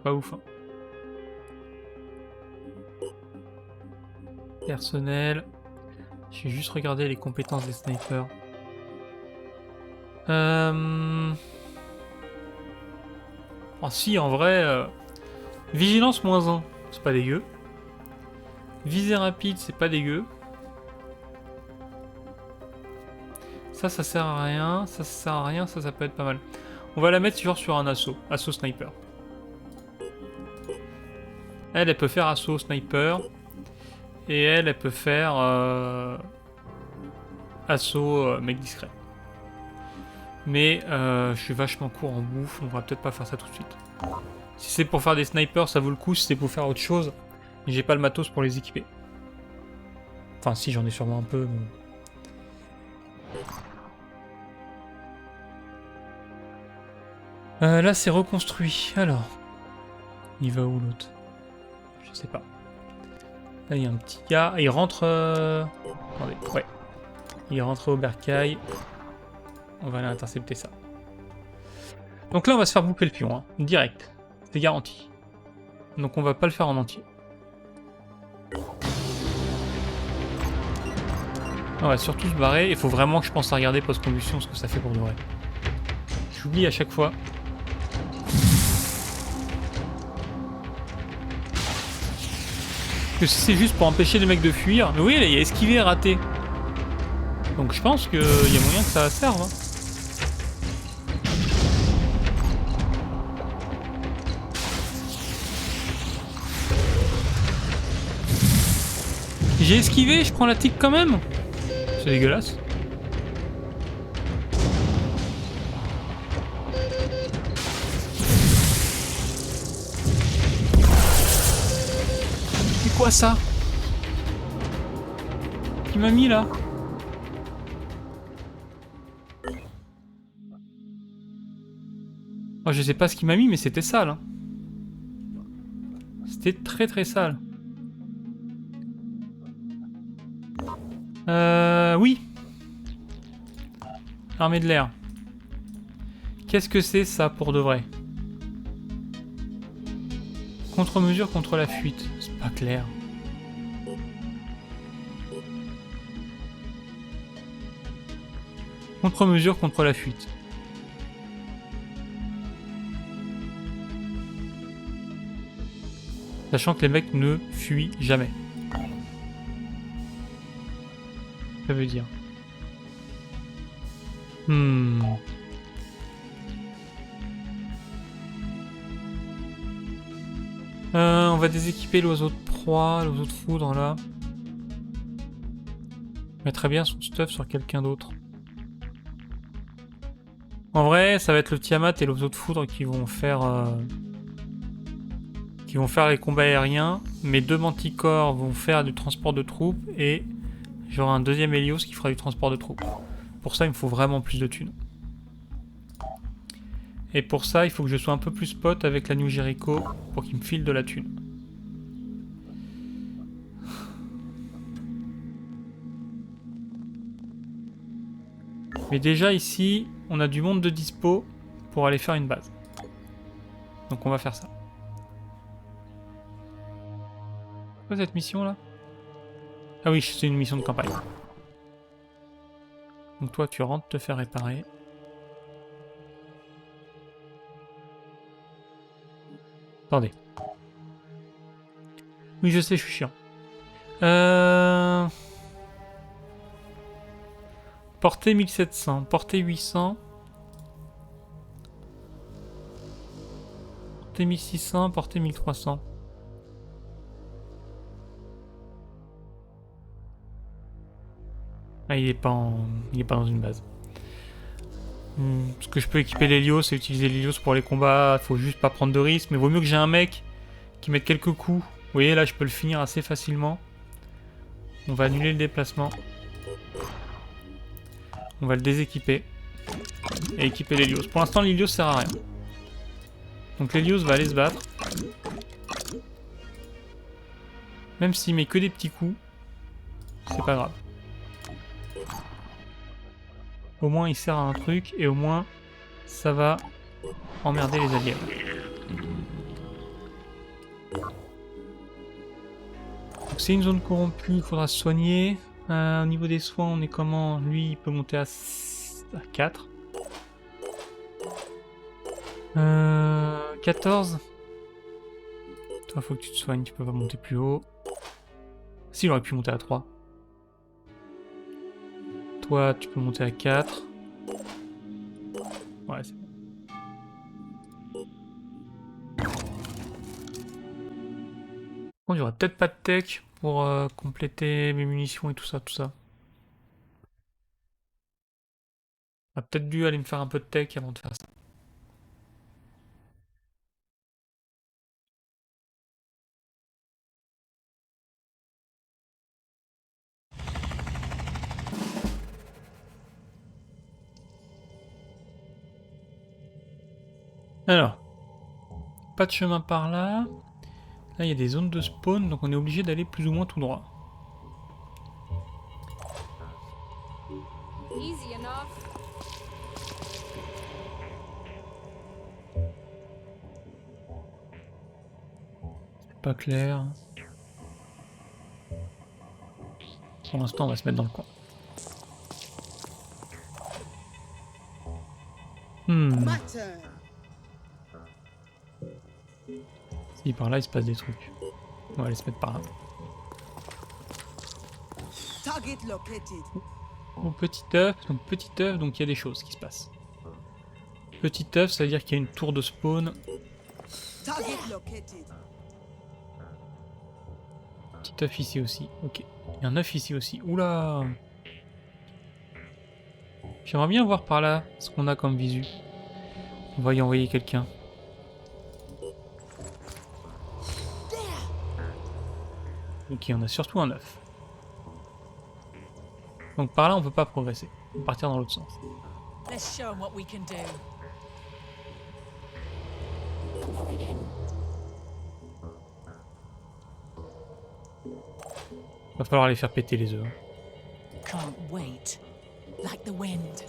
Pas ouf. Hein. Personnel. Je vais juste regarder les compétences des snipers. Oh si, en vrai... Vigilance -1, c'est pas dégueu. Visée rapide, c'est pas dégueu. Ça sert à rien. Ça sert à rien, ça peut être pas mal. On va la mettre genre sur un assaut. Assaut sniper. Elle peut faire assaut sniper. Et elle peut faire... assaut mec discret. Mais je suis vachement court en bouffe, on va peut-être pas faire ça tout de suite. Si c'est pour faire des snipers, ça vaut le coup. Si c'est pour faire autre chose, j'ai pas le matos pour les équiper. Enfin si, j'en ai sûrement un peu, mais... là c'est reconstruit, alors... Il va où l'autre? Je sais pas. Là il y a un petit gars, il rentre... Attendez, ouais. Il est rentré au bercail. On va aller intercepter ça. Donc là, on va se faire bouffer le pion, hein, direct. C'est garanti. Donc on va pas le faire en entier. On va surtout se barrer. Il faut vraiment que je pense à regarder post-combustion ce que ça fait pour de vrai. J'oublie à chaque fois. Que si c'est juste pour empêcher les mecs de fuir... Mais oui, il y a esquivé et raté. Donc je pense qu'il y a moyen que ça serve. Hein. J'ai esquivé, je prends la tique quand même. C'est dégueulasse. C'est quoi ça? Qui m'a mis là? Oh, je sais pas ce qu'il m'a mis, mais c'était sale. Hein. C'était très très sale. Oui. Armée de l'air. Qu'est-ce que c'est ça pour de vrai? Contre-mesure contre la fuite. C'est pas clair. Contre-mesure contre la fuite. Sachant que les mecs ne fuient jamais. Ça veut dire. On va déséquiper l'oiseau de proie, l'oiseau de foudre là. mettrait bien son stuff sur quelqu'un d'autre. En vrai, ça va être le Tiamat et l'Oiseau de Foudre qui vont faire les combats aériens. Mes 2 Manticores vont faire du transport de troupes et j'aurai un deuxième Helios qui fera du transport de troupes. Pour ça, il me faut vraiment plus de thunes. Et pour ça, il faut que je sois un peu plus pote avec la New Jericho pour qu'il me file de la thune. Mais déjà ici, on a du monde de dispo pour aller faire une base. Donc on va faire ça. C'est quoi cette mission là? Ah oui, c'est une mission de campagne. Donc toi tu rentres te faire réparer. Attendez. Oui je sais, je suis chiant. Portée 1700, portée 800. Portée 1600, portée 1300. Ah, il est pas dans une base. Ce que je peux équiper l'Hélios, c'est utiliser l'Hélios pour les combats. Faut juste pas prendre de risques. Mais vaut mieux que j'ai un mec qui mette quelques coups. Vous voyez, là, je peux le finir assez facilement. On va annuler le déplacement. On va le déséquiper. Et équiper l'Hélios. Pour l'instant, l'Hélios sert à rien. Donc l'Hélios va aller se battre. Même s'il met que des petits coups, c'est pas grave. Au moins il sert à un truc et au moins ça va emmerder les alliés. C'est une zone corrompue, il faudra se soigner. Au niveau des soins, on est comment? Lui, il peut monter à 4. 14. Toi, faut que tu te soignes, tu peux pas monter plus haut. Si, il aurait pu monter à 3. Toi, tu peux monter à 4. Ouais, c'est bon. Bon, il y aura peut-être pas de tech pour compléter mes munitions et tout ça, tout ça. On a peut-être dû aller me faire un peu de tech avant de faire ça. Alors, pas de chemin par là. Là, il y a des zones de spawn, donc on est obligé d'aller plus ou moins tout droit. Easy enough. C'est pas clair. Pour l'instant, on va se mettre dans le coin. Si par là il se passe des trucs. On va aller se mettre par là. Oh, petit œuf, donc il y a des choses qui se passent. Petit œuf, ça veut dire qu'il y a une tour de spawn. Petit œuf ici aussi, ok. Il y a un œuf ici aussi, oula. J'aimerais bien voir par là ce qu'on a comme visu. On va y envoyer quelqu'un. Ok, on a surtout un œuf. Donc par là, on peut pas progresser. On va partir dans l'autre sens. Let's show 'em what we can do. Va falloir les faire péter les œufs. Can't wait. Like the wind.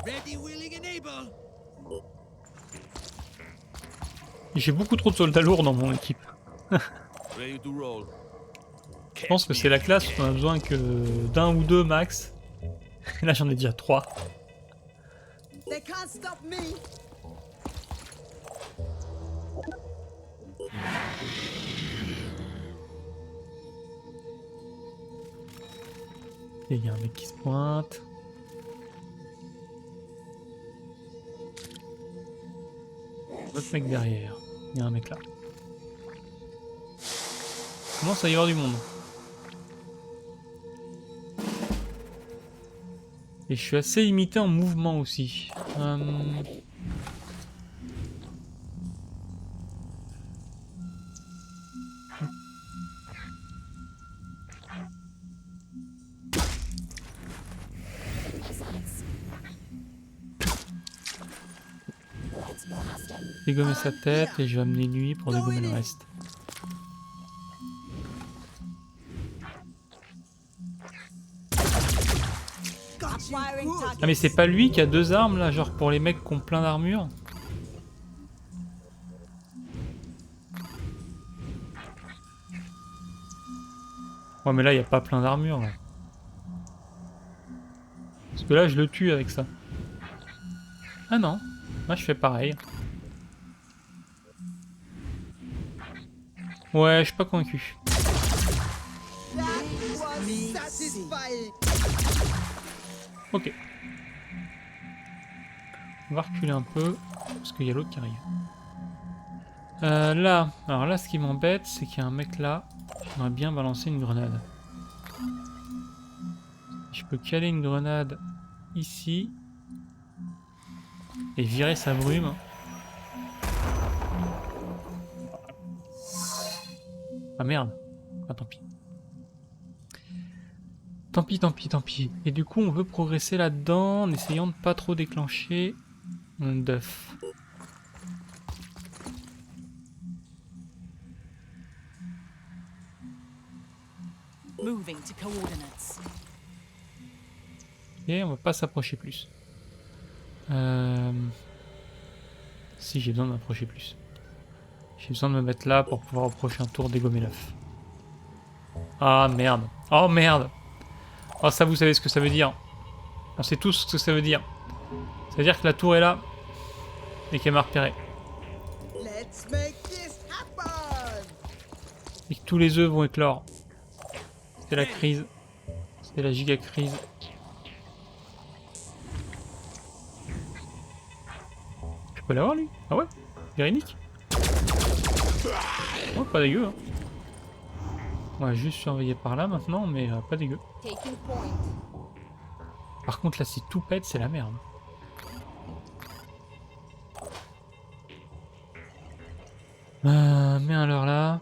Ready, willing, and able. J'ai beaucoup trop de soldats lourds dans mon équipe. Ready to roll. Je pense que c'est la classe où on a besoin que d'un ou deux max. Là j'en ai déjà 3. They can't stop me. Et il y a un mec qui se pointe. L'autre mec derrière. Il y a un mec là. commence à y avoir du monde. Et je suis assez limité en mouvement aussi. Dégommer sa tête et je vais amener lui pour dégommer le reste. Ah mais c'est pas lui qui a 2 armes là, genre pour les mecs qui ont plein d'armure? Ouais mais là il y a pas plein d'armure là. Parce que là je le tue avec ça. Ah non, moi je fais pareil. Ouais, je suis pas convaincu. That was satisfying. Ok. On va reculer un peu, parce qu'il y a l'autre qui arrive. Là, alors là ce qui m'embête, c'est qu'il y a un mec là. J'aimerais bien balancer une grenade. Je peux caler une grenade ici. Et virer sa brume. Ah merde. Ah tant pis. Tant pis, tant pis, tant pis. Et du coup on veut progresser là-dedans en essayant de pas trop déclencher un d'œuf. Moving to coordinates. Et on va pas s'approcher plus. Si j'ai besoin de m'approcher plus. J'ai besoin de me mettre là pour pouvoir au prochain tour dégommer l'œuf. Ah merde. Oh merde. Oh ça vous savez ce que ça veut dire. On sait tous ce que ça veut dire. Ça veut dire que la tour est là. Et qu'elle m'a repéré. Let's make this happen. Et que tous les œufs vont éclore. C'est la crise. C'est la giga crise. Je peux l'avoir lui? Ah ouais? Véronique? Oh pas dégueu hein. On va juste surveiller par là maintenant mais pas dégueu. Taking point. Par contre là si tout pète c'est la merde. Mais alors là...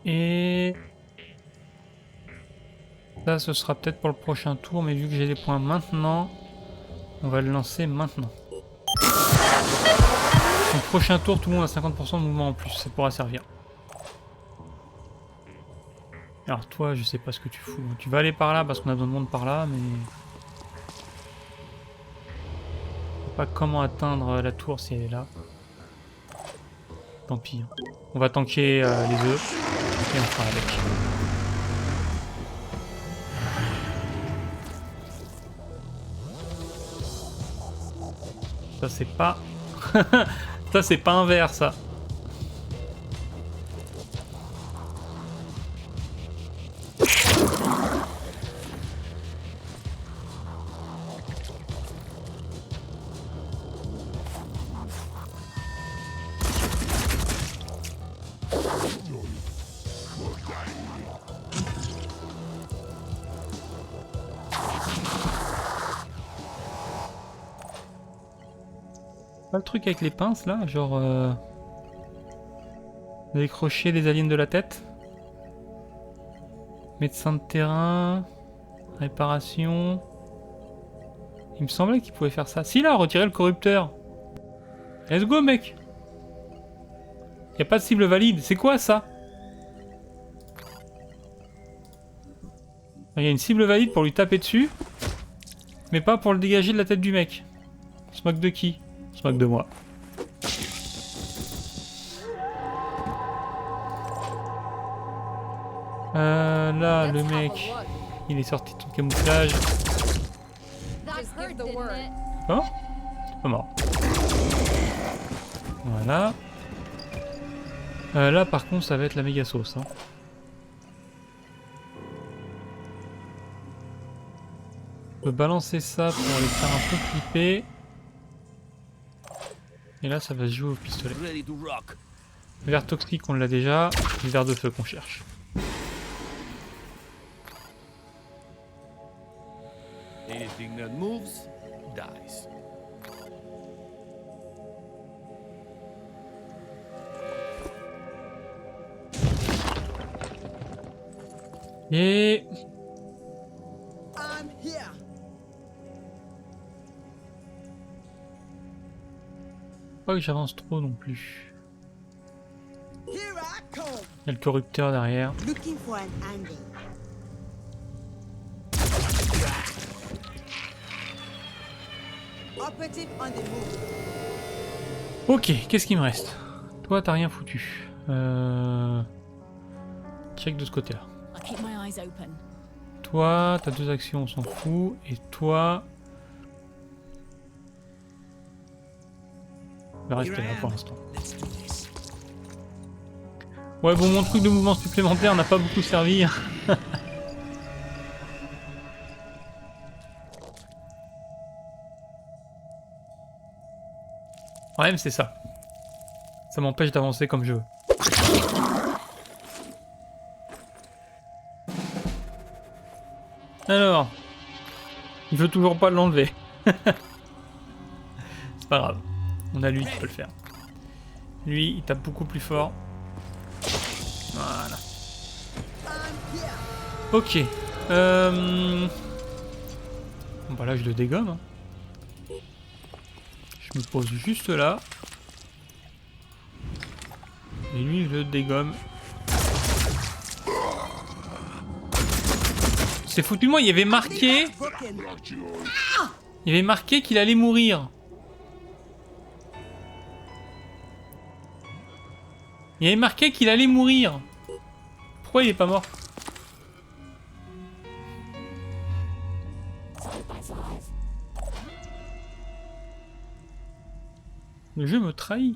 Et... Ça ce sera peut-être pour le prochain tour mais vu que j'ai les points maintenant, on va le lancer maintenant. Donc prochain tour tout le monde a 50% de mouvement en plus, ça pourra servir. Alors toi je sais pas ce que tu fous, tu vas aller par là parce qu'on a besoin de monde par là mais... Je sais pas comment atteindre la tour si elle est là. Tant pis. On va tanker les œufs et on fera avec. Ça c'est pas... ça c'est pas un verre ça. Pas le truc avec les pinces là, genre décrocher les aliens de la tête. Médecin de terrain, réparation. Il me semblait qu'il pouvait faire ça. Si là, retirer le corrupteur. Let's go mec. Y a pas de cible valide, c'est quoi ça? Il y a une cible valide pour lui taper dessus, mais pas pour le dégager de la tête du mec. On se moque de qui? On se moque de moi. Là, le mec, il est sorti de son camouflage. Oh, pas mort. Voilà. Là, par contre, ça va être la méga sauce. Hein. On peut balancer ça pour les faire un peu flipper. Et là, ça va se jouer au pistolet. Ready to rock. Verre toxique, on l'a déjà. Le verre de feu qu'on cherche. Anything that moves dies. Et... I'm here. Pas que j'avance trop non plus. Here I come. Il y a le corrupteur derrière. Looking for an angle. Operative on the move. Ok, qu'est-ce qu'il me reste? Toi, t'as rien foutu. Check de ce côté-là. I'll keep my eyes open. Toi, t'as 2 actions, on s'en fout. Et toi... On va rester là pour l'instant. Let's do this. Ouais, bon, mon truc de mouvement supplémentaire n'a pas beaucoup servi. Le problème, c'est ça. Ça m'empêche d'avancer comme je veux. Alors, il veut toujours pas l'enlever. C'est pas grave. On a lui qui peut le faire. Lui, il tape beaucoup plus fort. Voilà. Ok. Bon bah là, je le dégomme. Hein. Je me pose juste là. Et lui, je le dégomme. C'est foutu de moi, il y avait marqué... Il y avait marqué qu'il allait mourir. Il y avait marqué qu'il allait mourir. Pourquoi il est pas mort? Le jeu me trahit.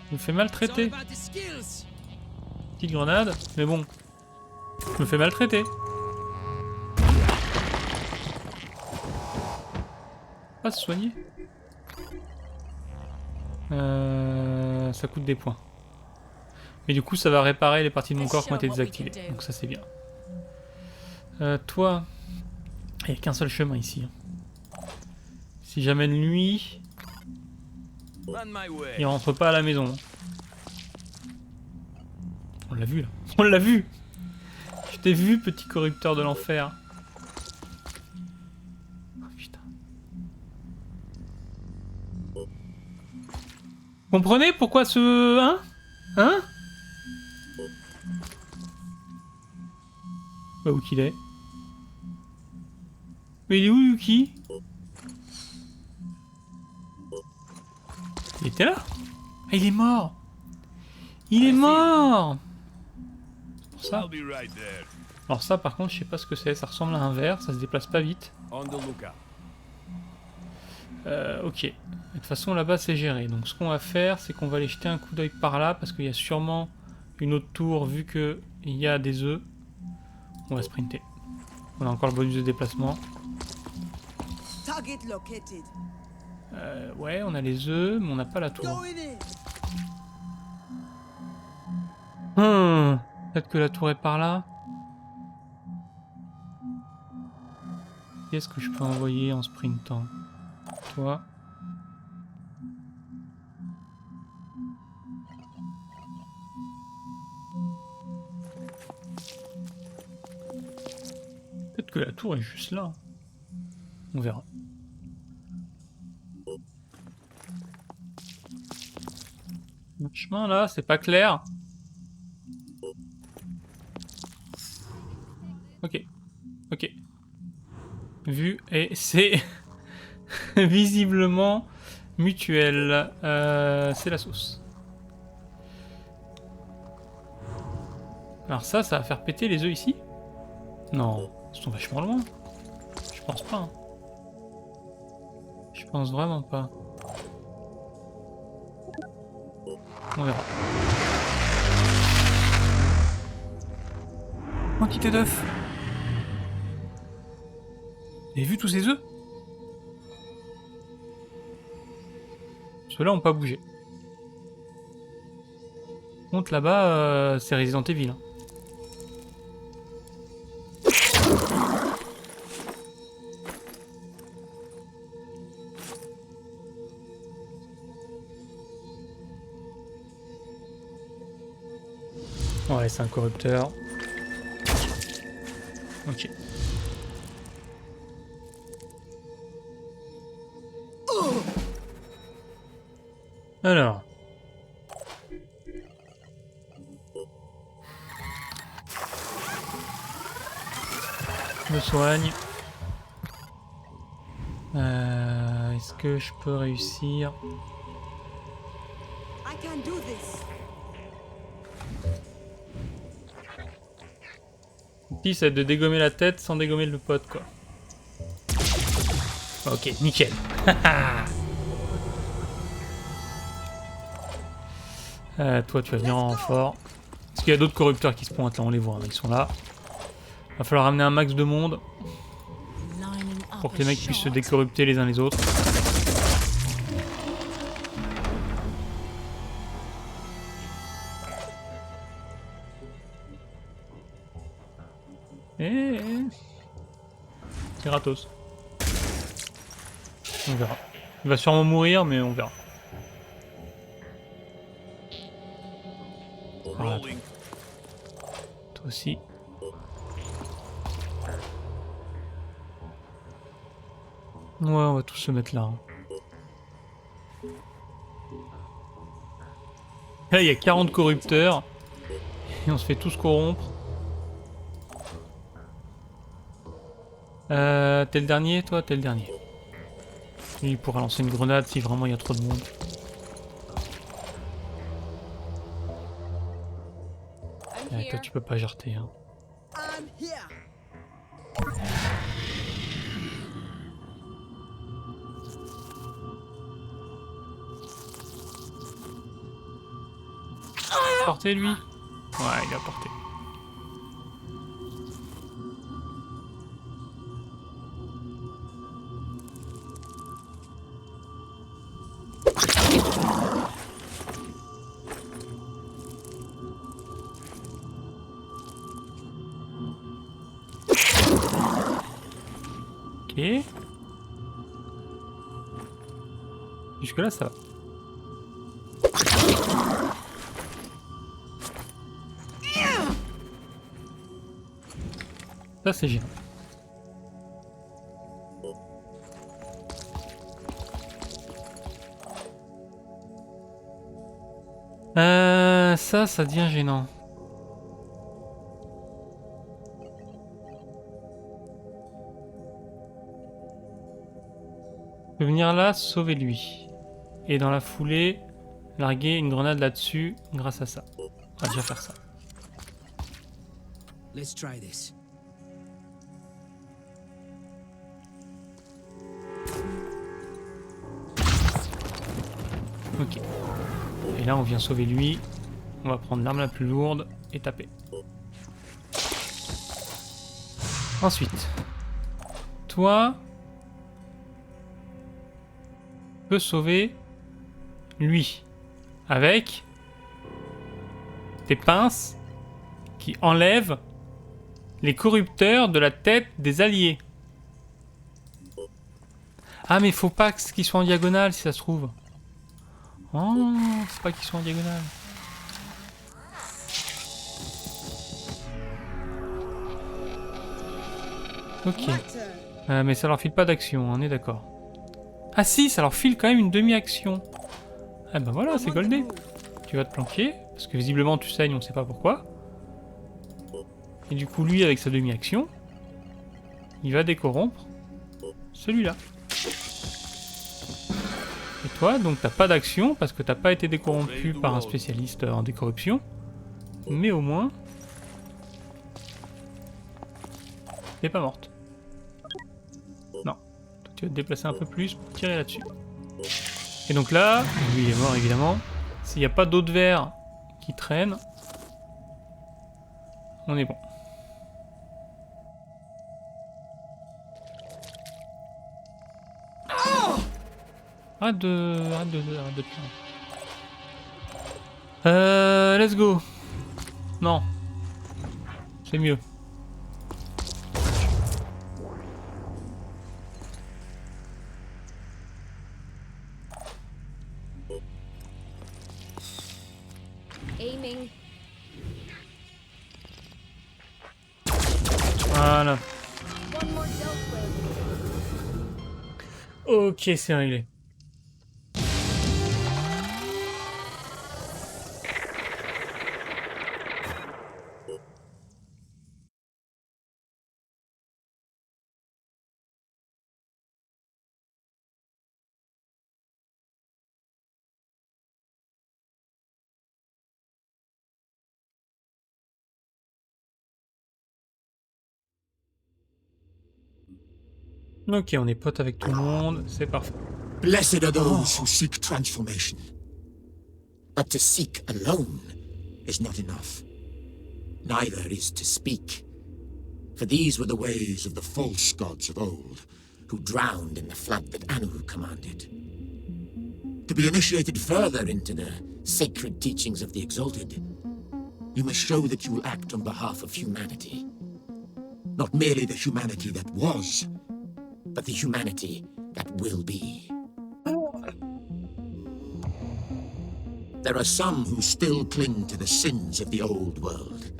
Je me fais maltraiter. About the skills. Petite grenade, mais bon. Je me fais maltraiter. Pas se soigner. Ça coûte des points. Mais du coup, ça va réparer les parties de mon corps qui ont été désactivées. Donc ça, c'est bien. Toi, il n'y a qu'un seul chemin ici. Si j'amène lui, On my way. il rentre pas à la maison. On l'a vu là. On l'a vu. Je t'ai vu, petit corrupteur de l'enfer. Oh, putain. Comprenez pourquoi ce... Hein? Hein? Bah où qu'il est? Mais il est où Yuki? Il était là? Ah, il est mort! Il est mort! Pour ça. I'll be right there. Alors ça par contre je sais pas ce que c'est, ça ressemble à un verre, ça se déplace pas vite. On the lookout. Ok. De toute façon là-bas c'est géré. Donc ce qu'on va faire c'est qu'on va aller jeter un coup d'œil par là parce qu'il y a sûrement une autre tour vu que il y a des œufs. On va sprinter. On a encore le bonus de déplacement. Target located. Ouais on a les œufs mais on n'a pas la tour. Going in. Peut-être que la tour est par là. Qu'est-ce que je peux envoyer en sprintant? Toi. Peut-être que la tour est juste là. On verra. Le chemin là, c'est pas clair. Ok. Ok. Vu et c'est visiblement mutuel. C'est la sauce. Alors ça va faire péter les œufs ici? Non, ils sont vachement loin. Je pense pas. Hein. Je pense vraiment pas. On verra. Quantité d'œufs. Vous avez vu tous ces œufs? Ceux-là ont pas bougé. Par contre, là-bas, c'est Resident Evil. Hein. Ouais, c'est un corrupteur. Ok. Alors. Je me soigne. Est-ce que je peux réussir? I can do this. Le c'est de dégommer la tête sans dégommer le pote, quoi. Ok, nickel. Toi, tu vas venir en renfort. Parce qu'il y a d'autres corrupteurs qui se pointent là, on les voit, hein, ils sont là. Va falloir ramener un max de monde Lining up pour que a les mecs puissent se shot. décorrupter les uns les autres. C'est gratos. On verra. Il va sûrement mourir, mais on verra. Voilà, Rolling. toi aussi. Ouais, on va tous se mettre là. Hein. Là, il y a 40 corrupteurs. Et on se fait tous corrompre. T'es le dernier, toi? T'es le dernier. Lui, il pourra lancer une grenade si vraiment il y a trop de monde. Ouais, toi, tu peux pas jarter. Hein. I'm here. Porté, lui? Ouais, il a porté. Ok. Jusque là, ça va. Ça, c'est génial. Ça devient gênant. Je peux venir là, sauver lui. Et dans la foulée, larguer une grenade là-dessus grâce à ça. On va déjà faire ça. Let's try this. Ok. Et là, on vient sauver lui. On va prendre l'arme la plus lourde et taper. Ensuite, toi, peux sauver lui avec tes pinces qui enlèvent les corrupteurs de la tête des alliés. Ah, mais faut pas qu'ils soient en diagonale si ça se trouve. Oh, c'est pas qu'ils soient en diagonale. Ok. Mais ça leur file pas d'action, on est d'accord. Ah si, ça leur file quand même une demi-action. Ah bah voilà, c'est goldé. Tu vas te planquer, parce que visiblement tu saignes, on sait pas pourquoi. Et du coup, lui, avec sa demi-action, il va décorrompre celui-là. Et toi, donc t'as pas d'action, parce que t'as pas été décorrompu par un spécialiste en décorruption. Mais au moins, t'es pas morte. Non. Toi, tu vas te déplacer un peu plus pour tirer là-dessus. Et donc là, lui il est mort évidemment. S'il n'y a pas d'autres verres qui traînent, on est bon. Arrête de let's go. Non. C'est mieux. Aiming. Voilà. One more stealth clip. Ok, c'est réglé. Ok, on est potes avec tout le monde, c'est parfait. Blessed are those who seek transformation. But to seek alone is not enough. Neither is to speak. For these were the ways of the false gods of old, who drowned in the flood that Anu commanded. To be initiated further into the sacred teachings of the Exalted, you must show that you will act on behalf of humanity. Not merely the humanity that was, but the humanity that will be. There are some who still cling to the sins of the old world.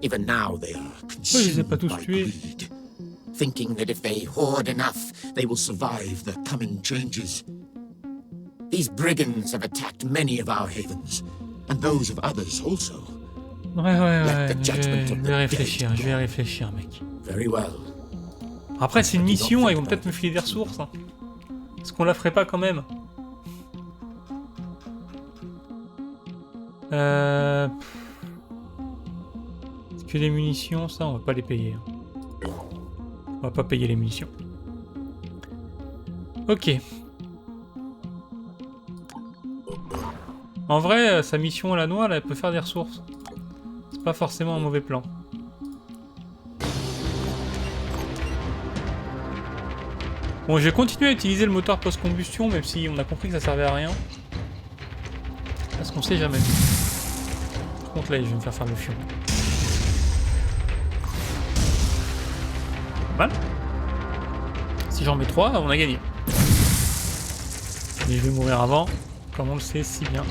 Even now they are consumed by greed, thinking that if they hoard enough, they will survive the coming changes. These brigands have attacked many of our havens, and those of others also. Ouais, Let the judgment of the je vais dead réfléchir, mec. Very well. Après, c'est une mission, ils vont peut-être me filer des ressources. Hein. Est-ce qu'on la ferait pas quand même? Est-ce que les munitions, ça, on va pas les payer. Hein. On va pas payer les munitions. Ok. En vrai, sa mission à la noix, là, elle peut faire des ressources. C'est pas forcément un mauvais plan. Bon, je vais continuer à utiliser le moteur post-combustion, même si on a compris que ça servait à rien. Parce qu'on sait jamais. Par contre, là, je vais me faire faire le fion. Pas mal. Si j'en mets 3, on a gagné. Mais je vais mourir avant, comme on le sait si bien.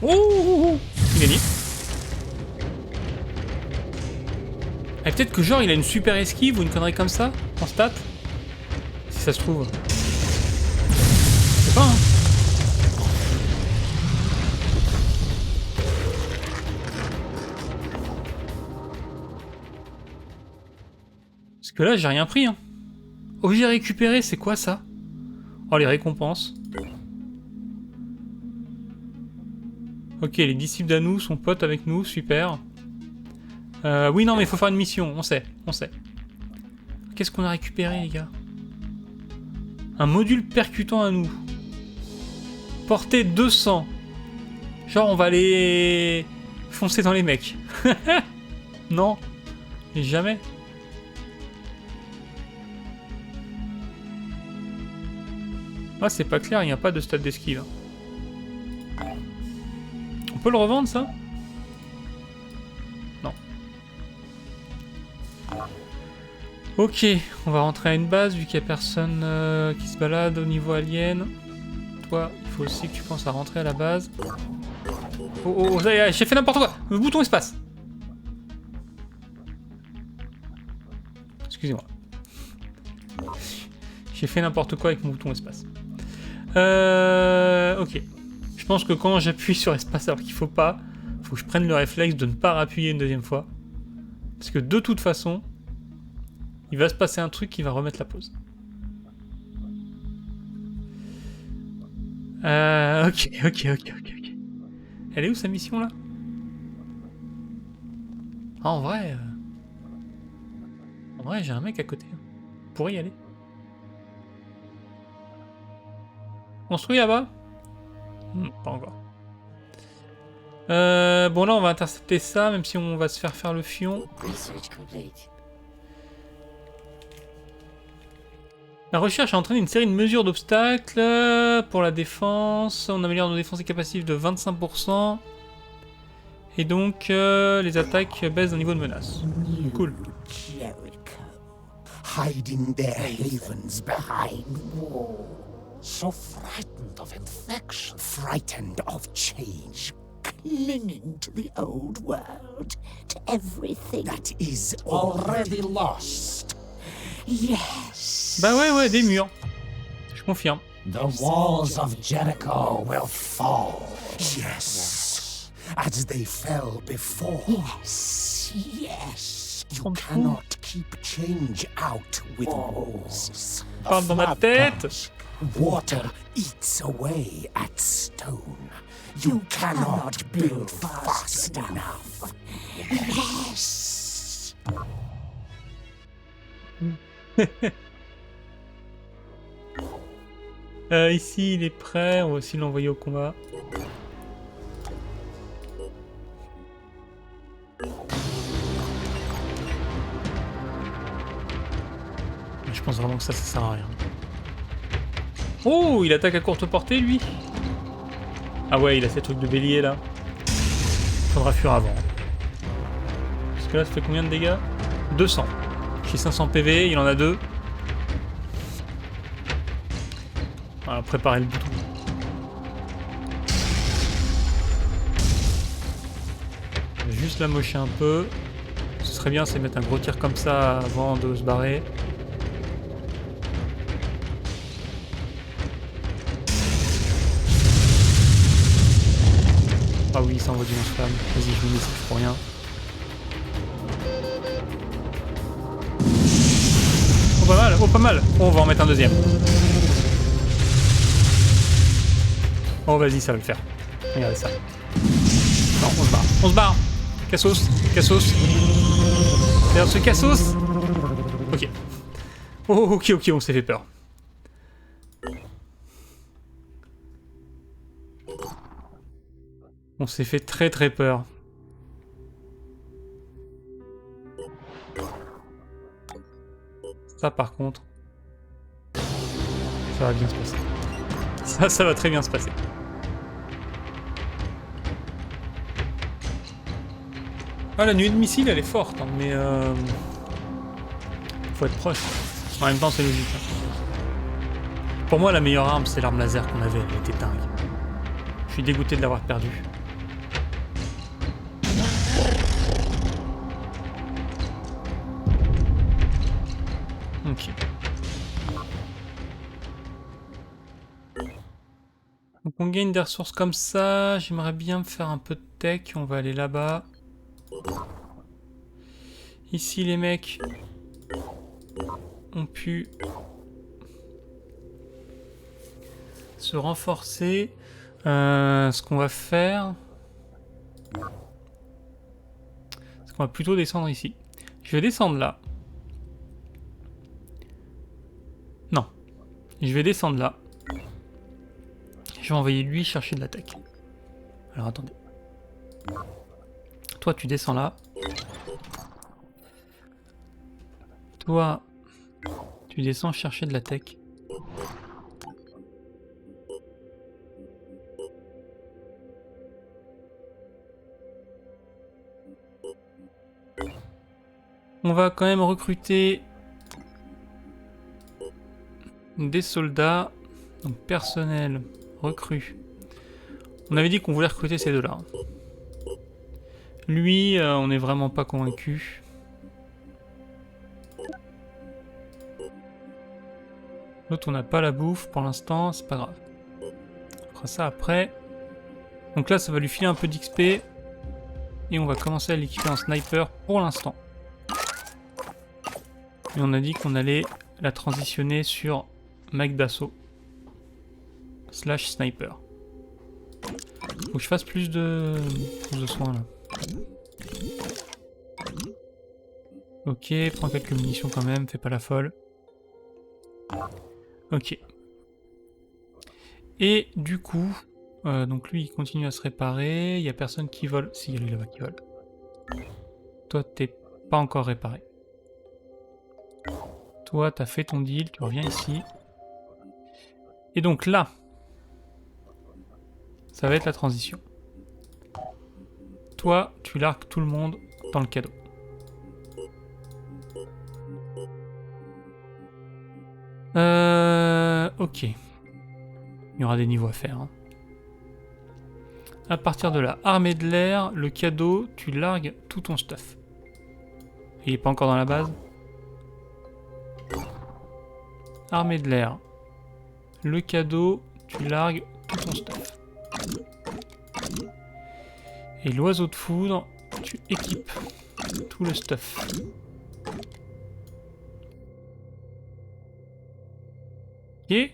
Oh, j'ai gagné. Et peut-être que genre il a une super esquive ou une connerie comme ça en stat. Si ça se trouve. Je sais pas hein. Parce que là j'ai rien pris hein. Objet récupéré, c'est quoi ça? Oh les récompenses. Ok, les disciples d'Anu sont potes avec nous, super. Oui, non, mais il faut faire une mission, on sait. Qu'est-ce qu'on a récupéré, les gars? Un module percutant à nous. Portée 200. Genre, on va aller foncer dans les mecs. Non, jamais. Ah, c'est pas clair, il n'y a pas de stade d'esquive. On peut le revendre, ça? Non. Ok, on va rentrer à une base, vu qu'il n'y a personne qui se balade au niveau alien. Toi, il faut aussi que tu penses à rentrer à la base. Oh, ça y est, j'ai fait n'importe quoi! Le bouton espace! Excusez-moi. J'ai fait n'importe quoi avec mon bouton espace. Ok. Je pense que quand j'appuie sur espace alors qu'il faut pas, faut que je prenne le réflexe de ne pas rappuyer une deuxième fois. Parce que de toute façon, il va se passer un truc qui va remettre la pause. Ok. Elle est où sa mission là? Ah, en vrai, j'ai un mec à côté. On pourrait y aller. Construit là-bas? Pas encore. Bon là on va intercepter ça, même si on va se faire le fion. Research complete. La recherche a entraîné une série de mesures d'obstacles pour la défense. On améliore nos défenses et capacités de 25%. Et donc, les attaques baissent d'un niveau de menace. Cool. Jericho, hiding their havens behind walls. So frightened of infection, frightened of change, clinging to the old world, to everything that is already lost. Yes. Bah ouais, des murs. Je confirme. The walls of Jericho will fall. Yes. As they fell before. Yes. You cannot keep change out with walls. Parle dans ma tête. Water eats away at stone. You cannot build fast enough. Yes. Ici, il est prêt. On va aussi l'envoyer au combat. Je pense vraiment que ça sert à rien. Oh, il attaque à courte portée, lui. Ah ouais, il a ces trucs de bélier, là. Faudra fuir avant. Parce que là, ça fait combien de dégâts? 200. J'ai 500 PV, il en a 2. Voilà, préparez le bouton. Je vais juste la mocher un peu. Ce serait bien, c'est mettre un gros tir comme ça avant de se barrer. Ah oui, ça envoie du lance-flamme. Vas-y, je me mets pour rien. Oh, pas mal, oh, pas mal. Oh, on va en mettre un deuxième. Oh, vas-y, ça va le faire. Regardez ça. Non, on se barre. On se barre. Cassos, Cassos. Regarde ce Cassos. Ok. Oh, ok, on s'est fait peur. On s'est fait très peur. Ça par contre, ça va bien se passer. Ça va très bien se passer. Ah, la nuée de missiles elle est forte, hein, mais faut être proche. En même temps c'est logique. Hein. Pour moi la meilleure arme c'est l'arme laser qu'on avait, elle était dingue. Je suis dégoûté de l'avoir perdue. Ok. Donc on gagne des ressources comme ça. J'aimerais bien me faire un peu de tech. On va aller là-bas. Ici les mecs ont pu se renforcer. Ce qu'on va faire, c'est qu'on va plutôt descendre ici. Je vais descendre là. Non. Je vais descendre là. Je vais envoyer lui chercher de l'attaque. Alors attendez. Toi tu descends là. Toi tu descends chercher de la tech. On va quand même recruter des soldats, donc personnel, recrue. On avait dit qu'on voulait recruter ces deux-là. Lui, on n'est vraiment pas convaincu. L'autre, on n'a pas la bouffe pour l'instant, c'est pas grave. On fera ça après. Donc là, ça va lui filer un peu d'XP. Et on va commencer à l'équiper en sniper pour l'instant. Et on a dit qu'on allait la transitionner sur mec d'assaut. Slash sniper. Faut que je fasse plus de soins là. Ok, prends quelques munitions quand même, fais pas la folle. Ok. Et du coup, donc lui il continue à se réparer, il y a personne qui vole. Si, il y a lui là-bas qui vole. Toi t'es pas encore réparé. Toi, t'as fait ton deal, tu reviens ici. Et donc là, ça va être la transition. Toi, tu largues tout le monde dans le cadeau. Ok. Il y aura des niveaux à faire. Hein. À partir de là, armée de l'air, le cadeau, tu largues tout ton stuff. Il est pas encore dans la base. Armée de l'air. Le cadeau, tu largues tout ton stuff. Et l'oiseau de foudre, tu équipes tout le stuff. Ok.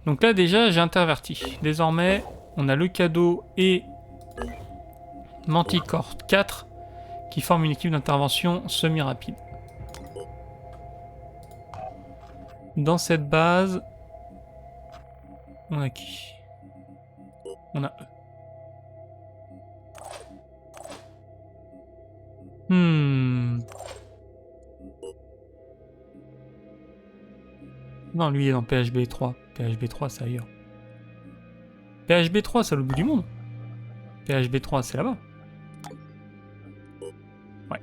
Donc là déjà j'ai interverti. Désormais on a le cadeau et Manticore 4 qui forment une équipe d'intervention semi-rapide. Dans cette base, on a qui? On a eux. Non, lui il est dans PHB 3. PHB 3 c'est ailleurs. PHB 3 c'est à l'autre bout du monde. PHB 3 c'est là-bas. Ouais.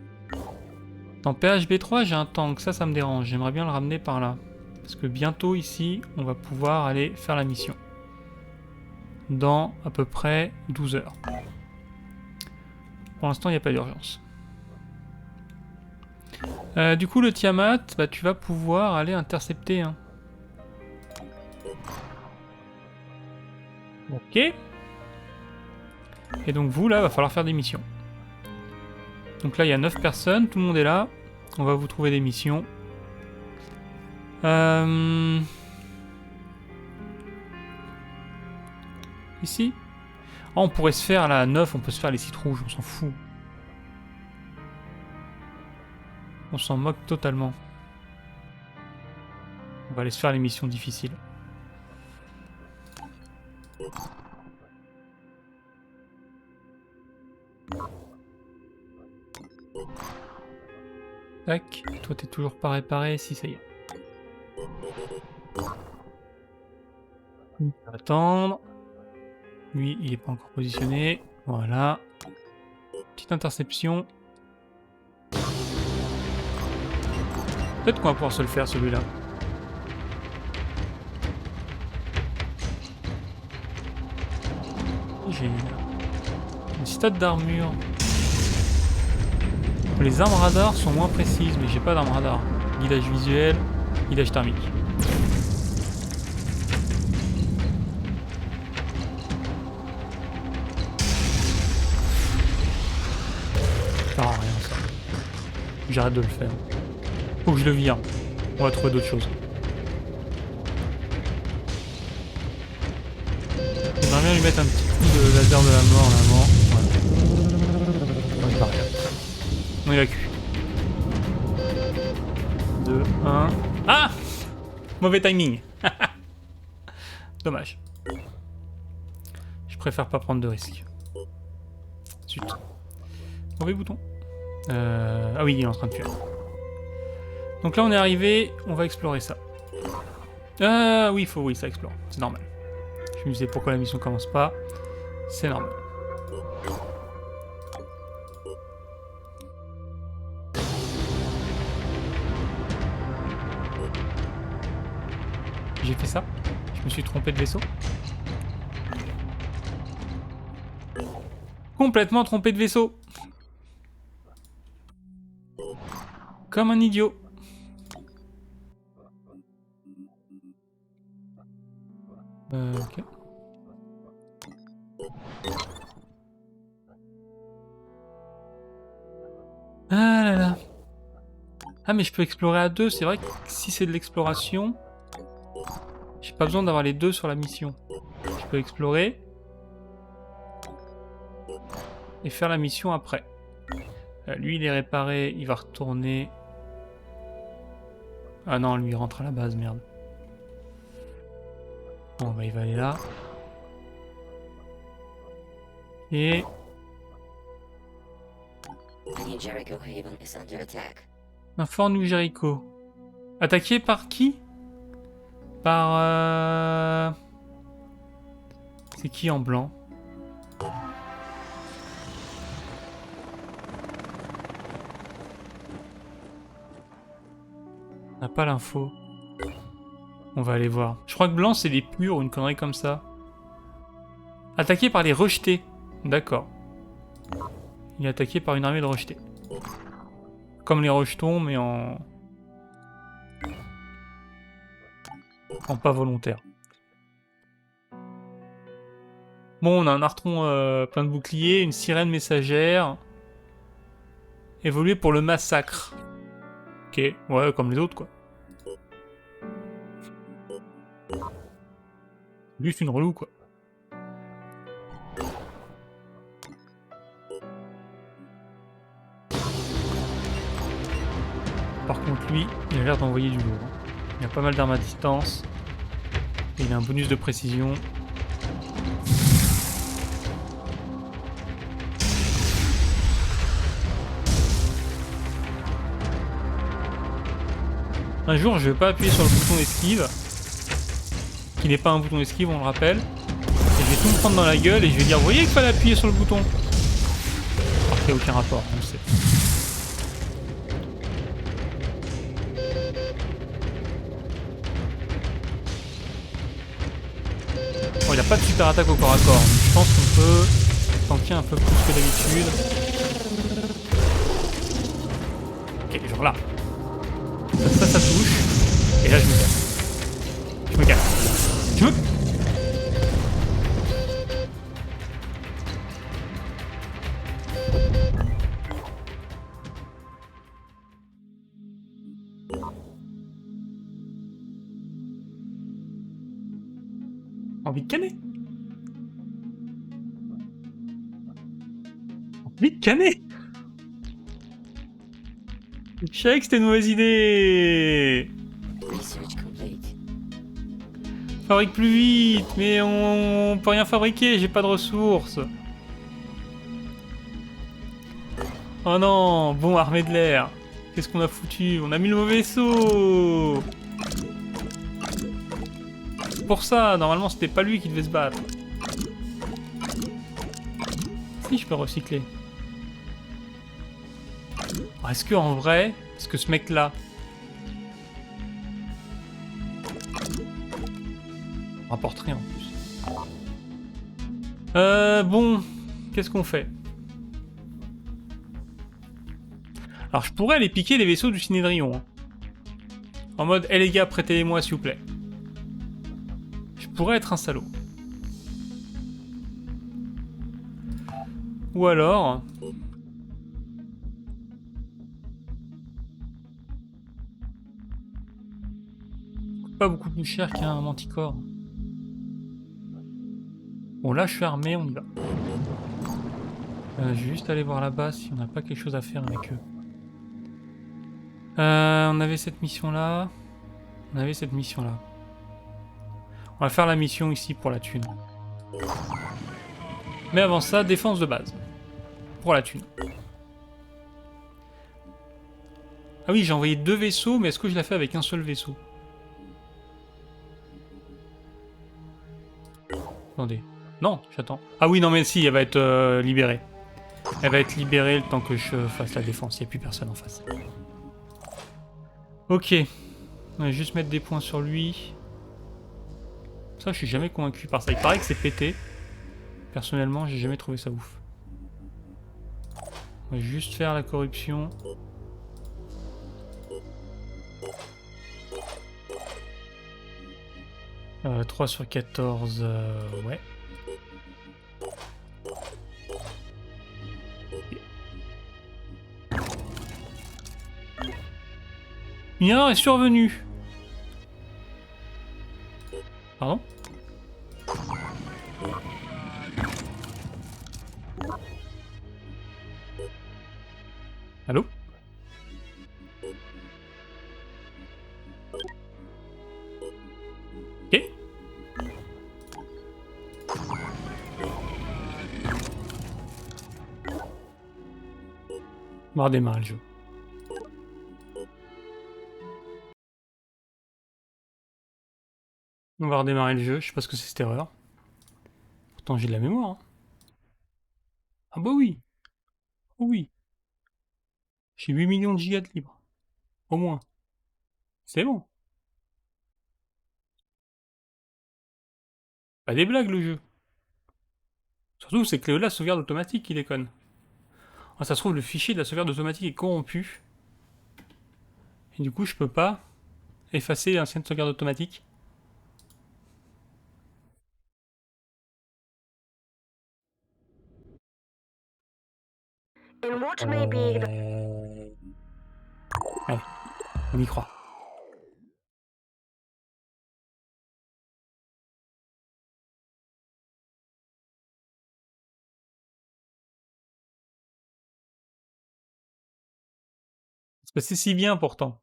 Dans PHB 3 j'ai un tank, ça me dérange. J'aimerais bien le ramener par là. Parce que bientôt ici on va pouvoir aller faire la mission. Dans à peu près 12 heures. Pour l'instant il n'y a pas d'urgence. Du coup le Tiamat, bah, tu vas pouvoir aller intercepter. Hein. Ok. Et donc vous là, va falloir faire des missions. Donc là il y a 9 personnes, tout le monde est là. On va vous trouver des missions. Ici. Oh, on pourrait se faire la 9, on peut se faire les sites rouges, on s'en fout. On s'en moque totalement. On va aller se faire les missions difficiles. Tac, toi t'es toujours pas réparé, si ça y est. On va attendre. Lui, il est pas encore positionné. Voilà. Petite interception. Peut-être qu'on va pouvoir se le faire celui-là. J'ai une stat d'armure. Les armes radar sont moins précises, mais j'ai pas d'arme radar. Guidage visuel, guidage thermique. Ça sert à rien ça. J'arrête de le faire. Faut que je le vire. On va trouver d'autres choses. J'aimerais bien lui mettre un petit coup de laser de la mort là avant. Ouais. On évacue. 2, 1. Ah! Mauvais timing. Dommage. Je préfère pas prendre de risques. Zut. Mauvais bouton. Ah oui, il est en train de fuir. Donc là on est arrivé, on va explorer ça. Ah oui, oui, ça explore, c'est normal. Je me disais pourquoi la mission commence pas. C'est normal. J'ai fait ça? Je me suis trompé de vaisseau? Complètement trompé de vaisseau! Comme un idiot. Ok. Ah là là. Ah mais je peux explorer à deux, c'est vrai que si c'est de l'exploration, j'ai pas besoin d'avoir les deux sur la mission. Je peux explorer et faire la mission après. Lui il est réparé, il va retourner. Ah non, lui il rentre à la base, merde. Bon bah il va aller là. Et... New Jericho Haven is under attack. un fort New Jericho. Attaqué par qui? Par... C'est qui en blanc? On n'a pas l'info. On va aller voir. Je crois que blanc c'est les purs ou une connerie comme ça. Attaqué par les rejetés. D'accord. Il est attaqué par une armée de rejetés. Comme les rejetons mais en pas volontaire. Bon, on a un Artron plein de boucliers, une sirène messagère. Évolué pour le massacre. Ok, ouais, comme les autres, quoi. Juste une relou, quoi. Par contre, lui, il a l'air d'envoyer du lourd. Il a pas mal d'armes à distance. Et il a un bonus de précision. Un jour, je vais pas appuyer sur le bouton esquive, qui n'est pas un bouton esquive, on le rappelle, et je vais tout me prendre dans la gueule et je vais dire, vous voyez qu'il fallait appuyer sur le bouton. Alors qu'il n'y a aucun rapport, on le sait. Bon, il n'a pas de super attaque au corps à corps, mais je pense qu'on peut tanker un peu plus que d'habitude. Ok, genre là. Ça touche. Et là, je me casse. Je me casse. Je me... Envie de canner. Envie de canner. Je savais que c'était une mauvaise idée. Research complete. Fabrique plus vite, mais on peut rien fabriquer, j'ai pas de ressources. Oh non, bon, armée de l'air. Qu'est-ce qu'on a foutu? On a mis le mauvais vaisseau. Pour ça, normalement c'était pas lui qui devait se battre. Si, je peux recycler. Est-ce que en vrai, est-ce que ce mec-là... rapporte rien en plus. Bon, qu'est-ce qu'on fait? Alors je pourrais aller piquer les vaisseaux du Cinédrion. Hein. En mode, les gars, prêtez-les-moi s'il vous plaît. Je pourrais être un salaud. Ou alors... pas beaucoup plus cher qu'un manticore. Bon là je suis armé, on y va. Je vais juste aller voir là-bas si on n'a pas quelque chose à faire avec eux. On avait cette mission là. On avait cette mission là. On va faire la mission ici pour la thune. Mais avant ça, défense de base. Pour la thune. Ah oui, j'ai envoyé 2 vaisseaux, mais est-ce que je l'ai fait avec un seul vaisseau? Attendez. Non, j'attends. Ah oui, non mais si, elle va être libérée. Elle va être libérée le temps que je fasse la défense. Il n'y a plus personne en face. Ok. On va juste mettre des points sur lui. Ça, je suis jamais convaincu par ça. Il paraît que c'est pété. Personnellement, j'ai jamais trouvé ça ouf. On va juste faire la corruption. « 3 sur 14, ouais. Une erreur est survenue. Pardon? Allô? Ok. On va redémarrer le jeu. On va redémarrer le jeu, je sais pas ce que c'est cette erreur. Pourtant j'ai de la mémoire. Hein. Ah bah oui. Oh oui. J'ai 8 millions de gigas de libre. Au moins. C'est bon. Pas des blagues le jeu. Surtout c'est que la sauvegarde automatique il déconne. Ah, ça se trouve le fichier de la sauvegarde automatique est corrompu. Et du coup je peux pas effacer l'ancienne sauvegarde automatique. Allez, on y croit. C'est passé si bien pourtant.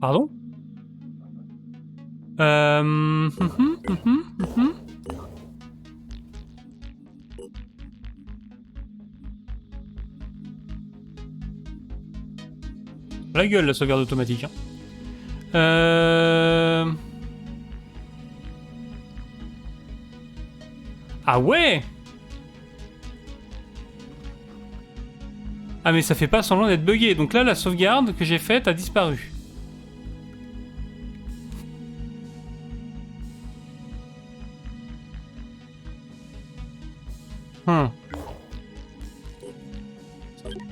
Pardon? La gueule la sauvegarde automatique. Hein. Ah ouais! Ah mais ça fait pas semblant d'être bugué. Donc là la sauvegarde que j'ai faite a disparu.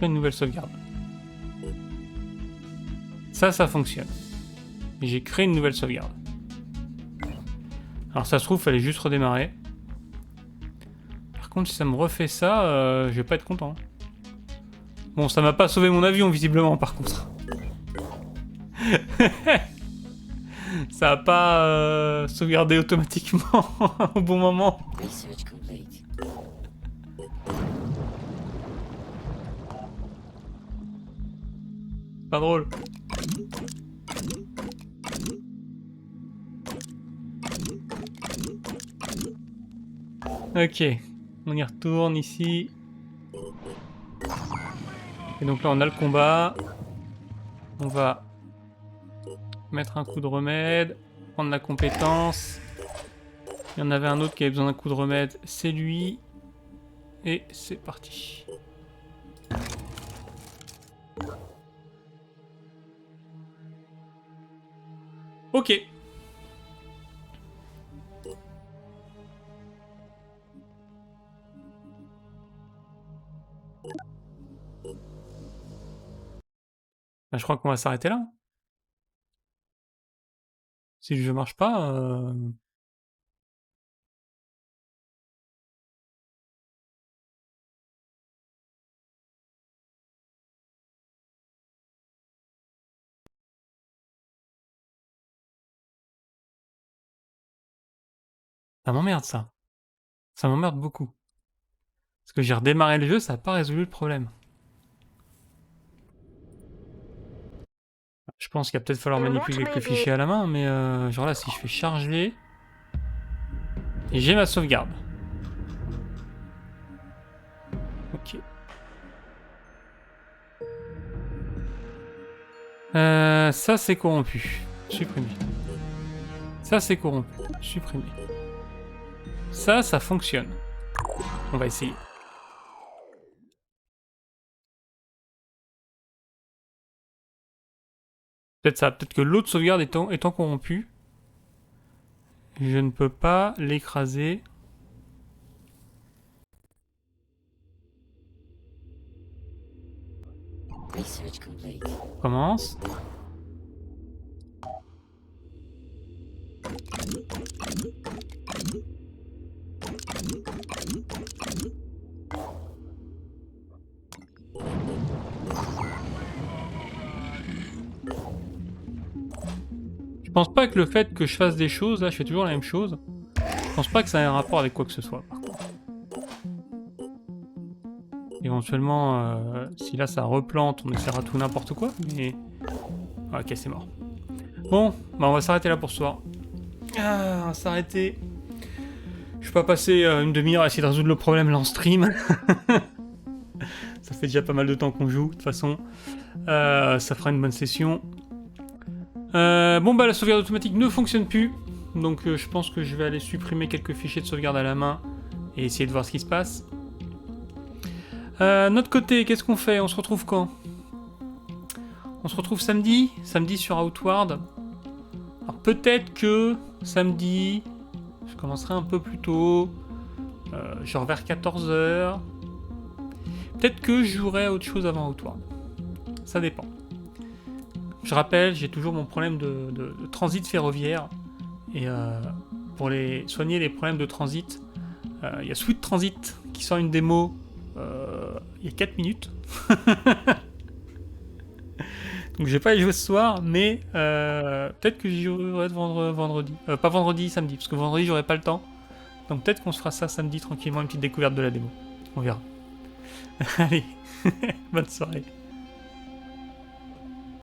Une nouvelle sauvegarde. Ça fonctionne. J'ai créé une nouvelle sauvegarde. Alors ça se trouve, fallait juste redémarrer. Par contre, si ça me refait ça, je vais pas être content. Bon, ça m'a pas sauvé mon avion, visiblement, par contre. Ça a pas sauvegardé automatiquement au bon moment. Research complete. Pas drôle. Ok, on y retourne ici. Et donc là on a le combat. On va mettre un coup de remède, prendre la compétence. Il y en avait un autre qui avait besoin d'un coup de remède, c'est lui. Et c'est parti. Ok. Bah, je crois qu'on va s'arrêter là. Si le jeu marche pas... Ça m'emmerde ça. Ça m'emmerde beaucoup. Parce que j'ai redémarré le jeu, ça n'a pas résolu le problème. Je pense qu'il va peut-être falloir manipuler quelques fichiers à la main, mais genre là, si je fais charger... Et j'ai ma sauvegarde. Ok. Ça c'est corrompu. Supprimé. Ça c'est corrompu. Supprimé. Ça fonctionne. On va essayer. Peut-être ça, peut-être que l'autre sauvegarde étant corrompue, je ne peux pas l'écraser. Research complete. On commence. Je pense pas que le fait que je fasse des choses, là je fais toujours la même chose, je pense pas que ça ait un rapport avec quoi que ce soit par contre. Éventuellement, si là ça replante, on essaiera tout n'importe quoi, mais... Ok, c'est mort. Bon, bah on va s'arrêter là pour ce soir. Ah, on va s'arrêter. Je vais pas passer une demi-heure à essayer de résoudre le problème là en stream. Ça fait déjà pas mal de temps qu'on joue, de toute façon. Ça fera une bonne session. Bon bah la sauvegarde automatique ne fonctionne plus. Donc je pense que je vais aller supprimer quelques fichiers de sauvegarde à la main et essayer de voir ce qui se passe. Notre côté, qu'est-ce qu'on fait? On se retrouve quand? On se retrouve samedi sur Outward. Alors peut-être que samedi, je commencerai un peu plus tôt, genre vers 14h. Peut-être que je jouerai à autre chose avant Outward. Ça dépend. Je rappelle, j'ai toujours mon problème de transit ferroviaire. Et pour soigner les problèmes de transit, il y a Sweet Transit qui sort une démo il y a 4 minutes. Donc je vais pas y jouer ce soir, mais peut-être que j'y jouerai vendredi. Pas vendredi, samedi, parce que vendredi j'aurai pas le temps. Donc peut-être qu'on se fera ça samedi tranquillement, une petite découverte de la démo. On verra. Allez, bonne soirée.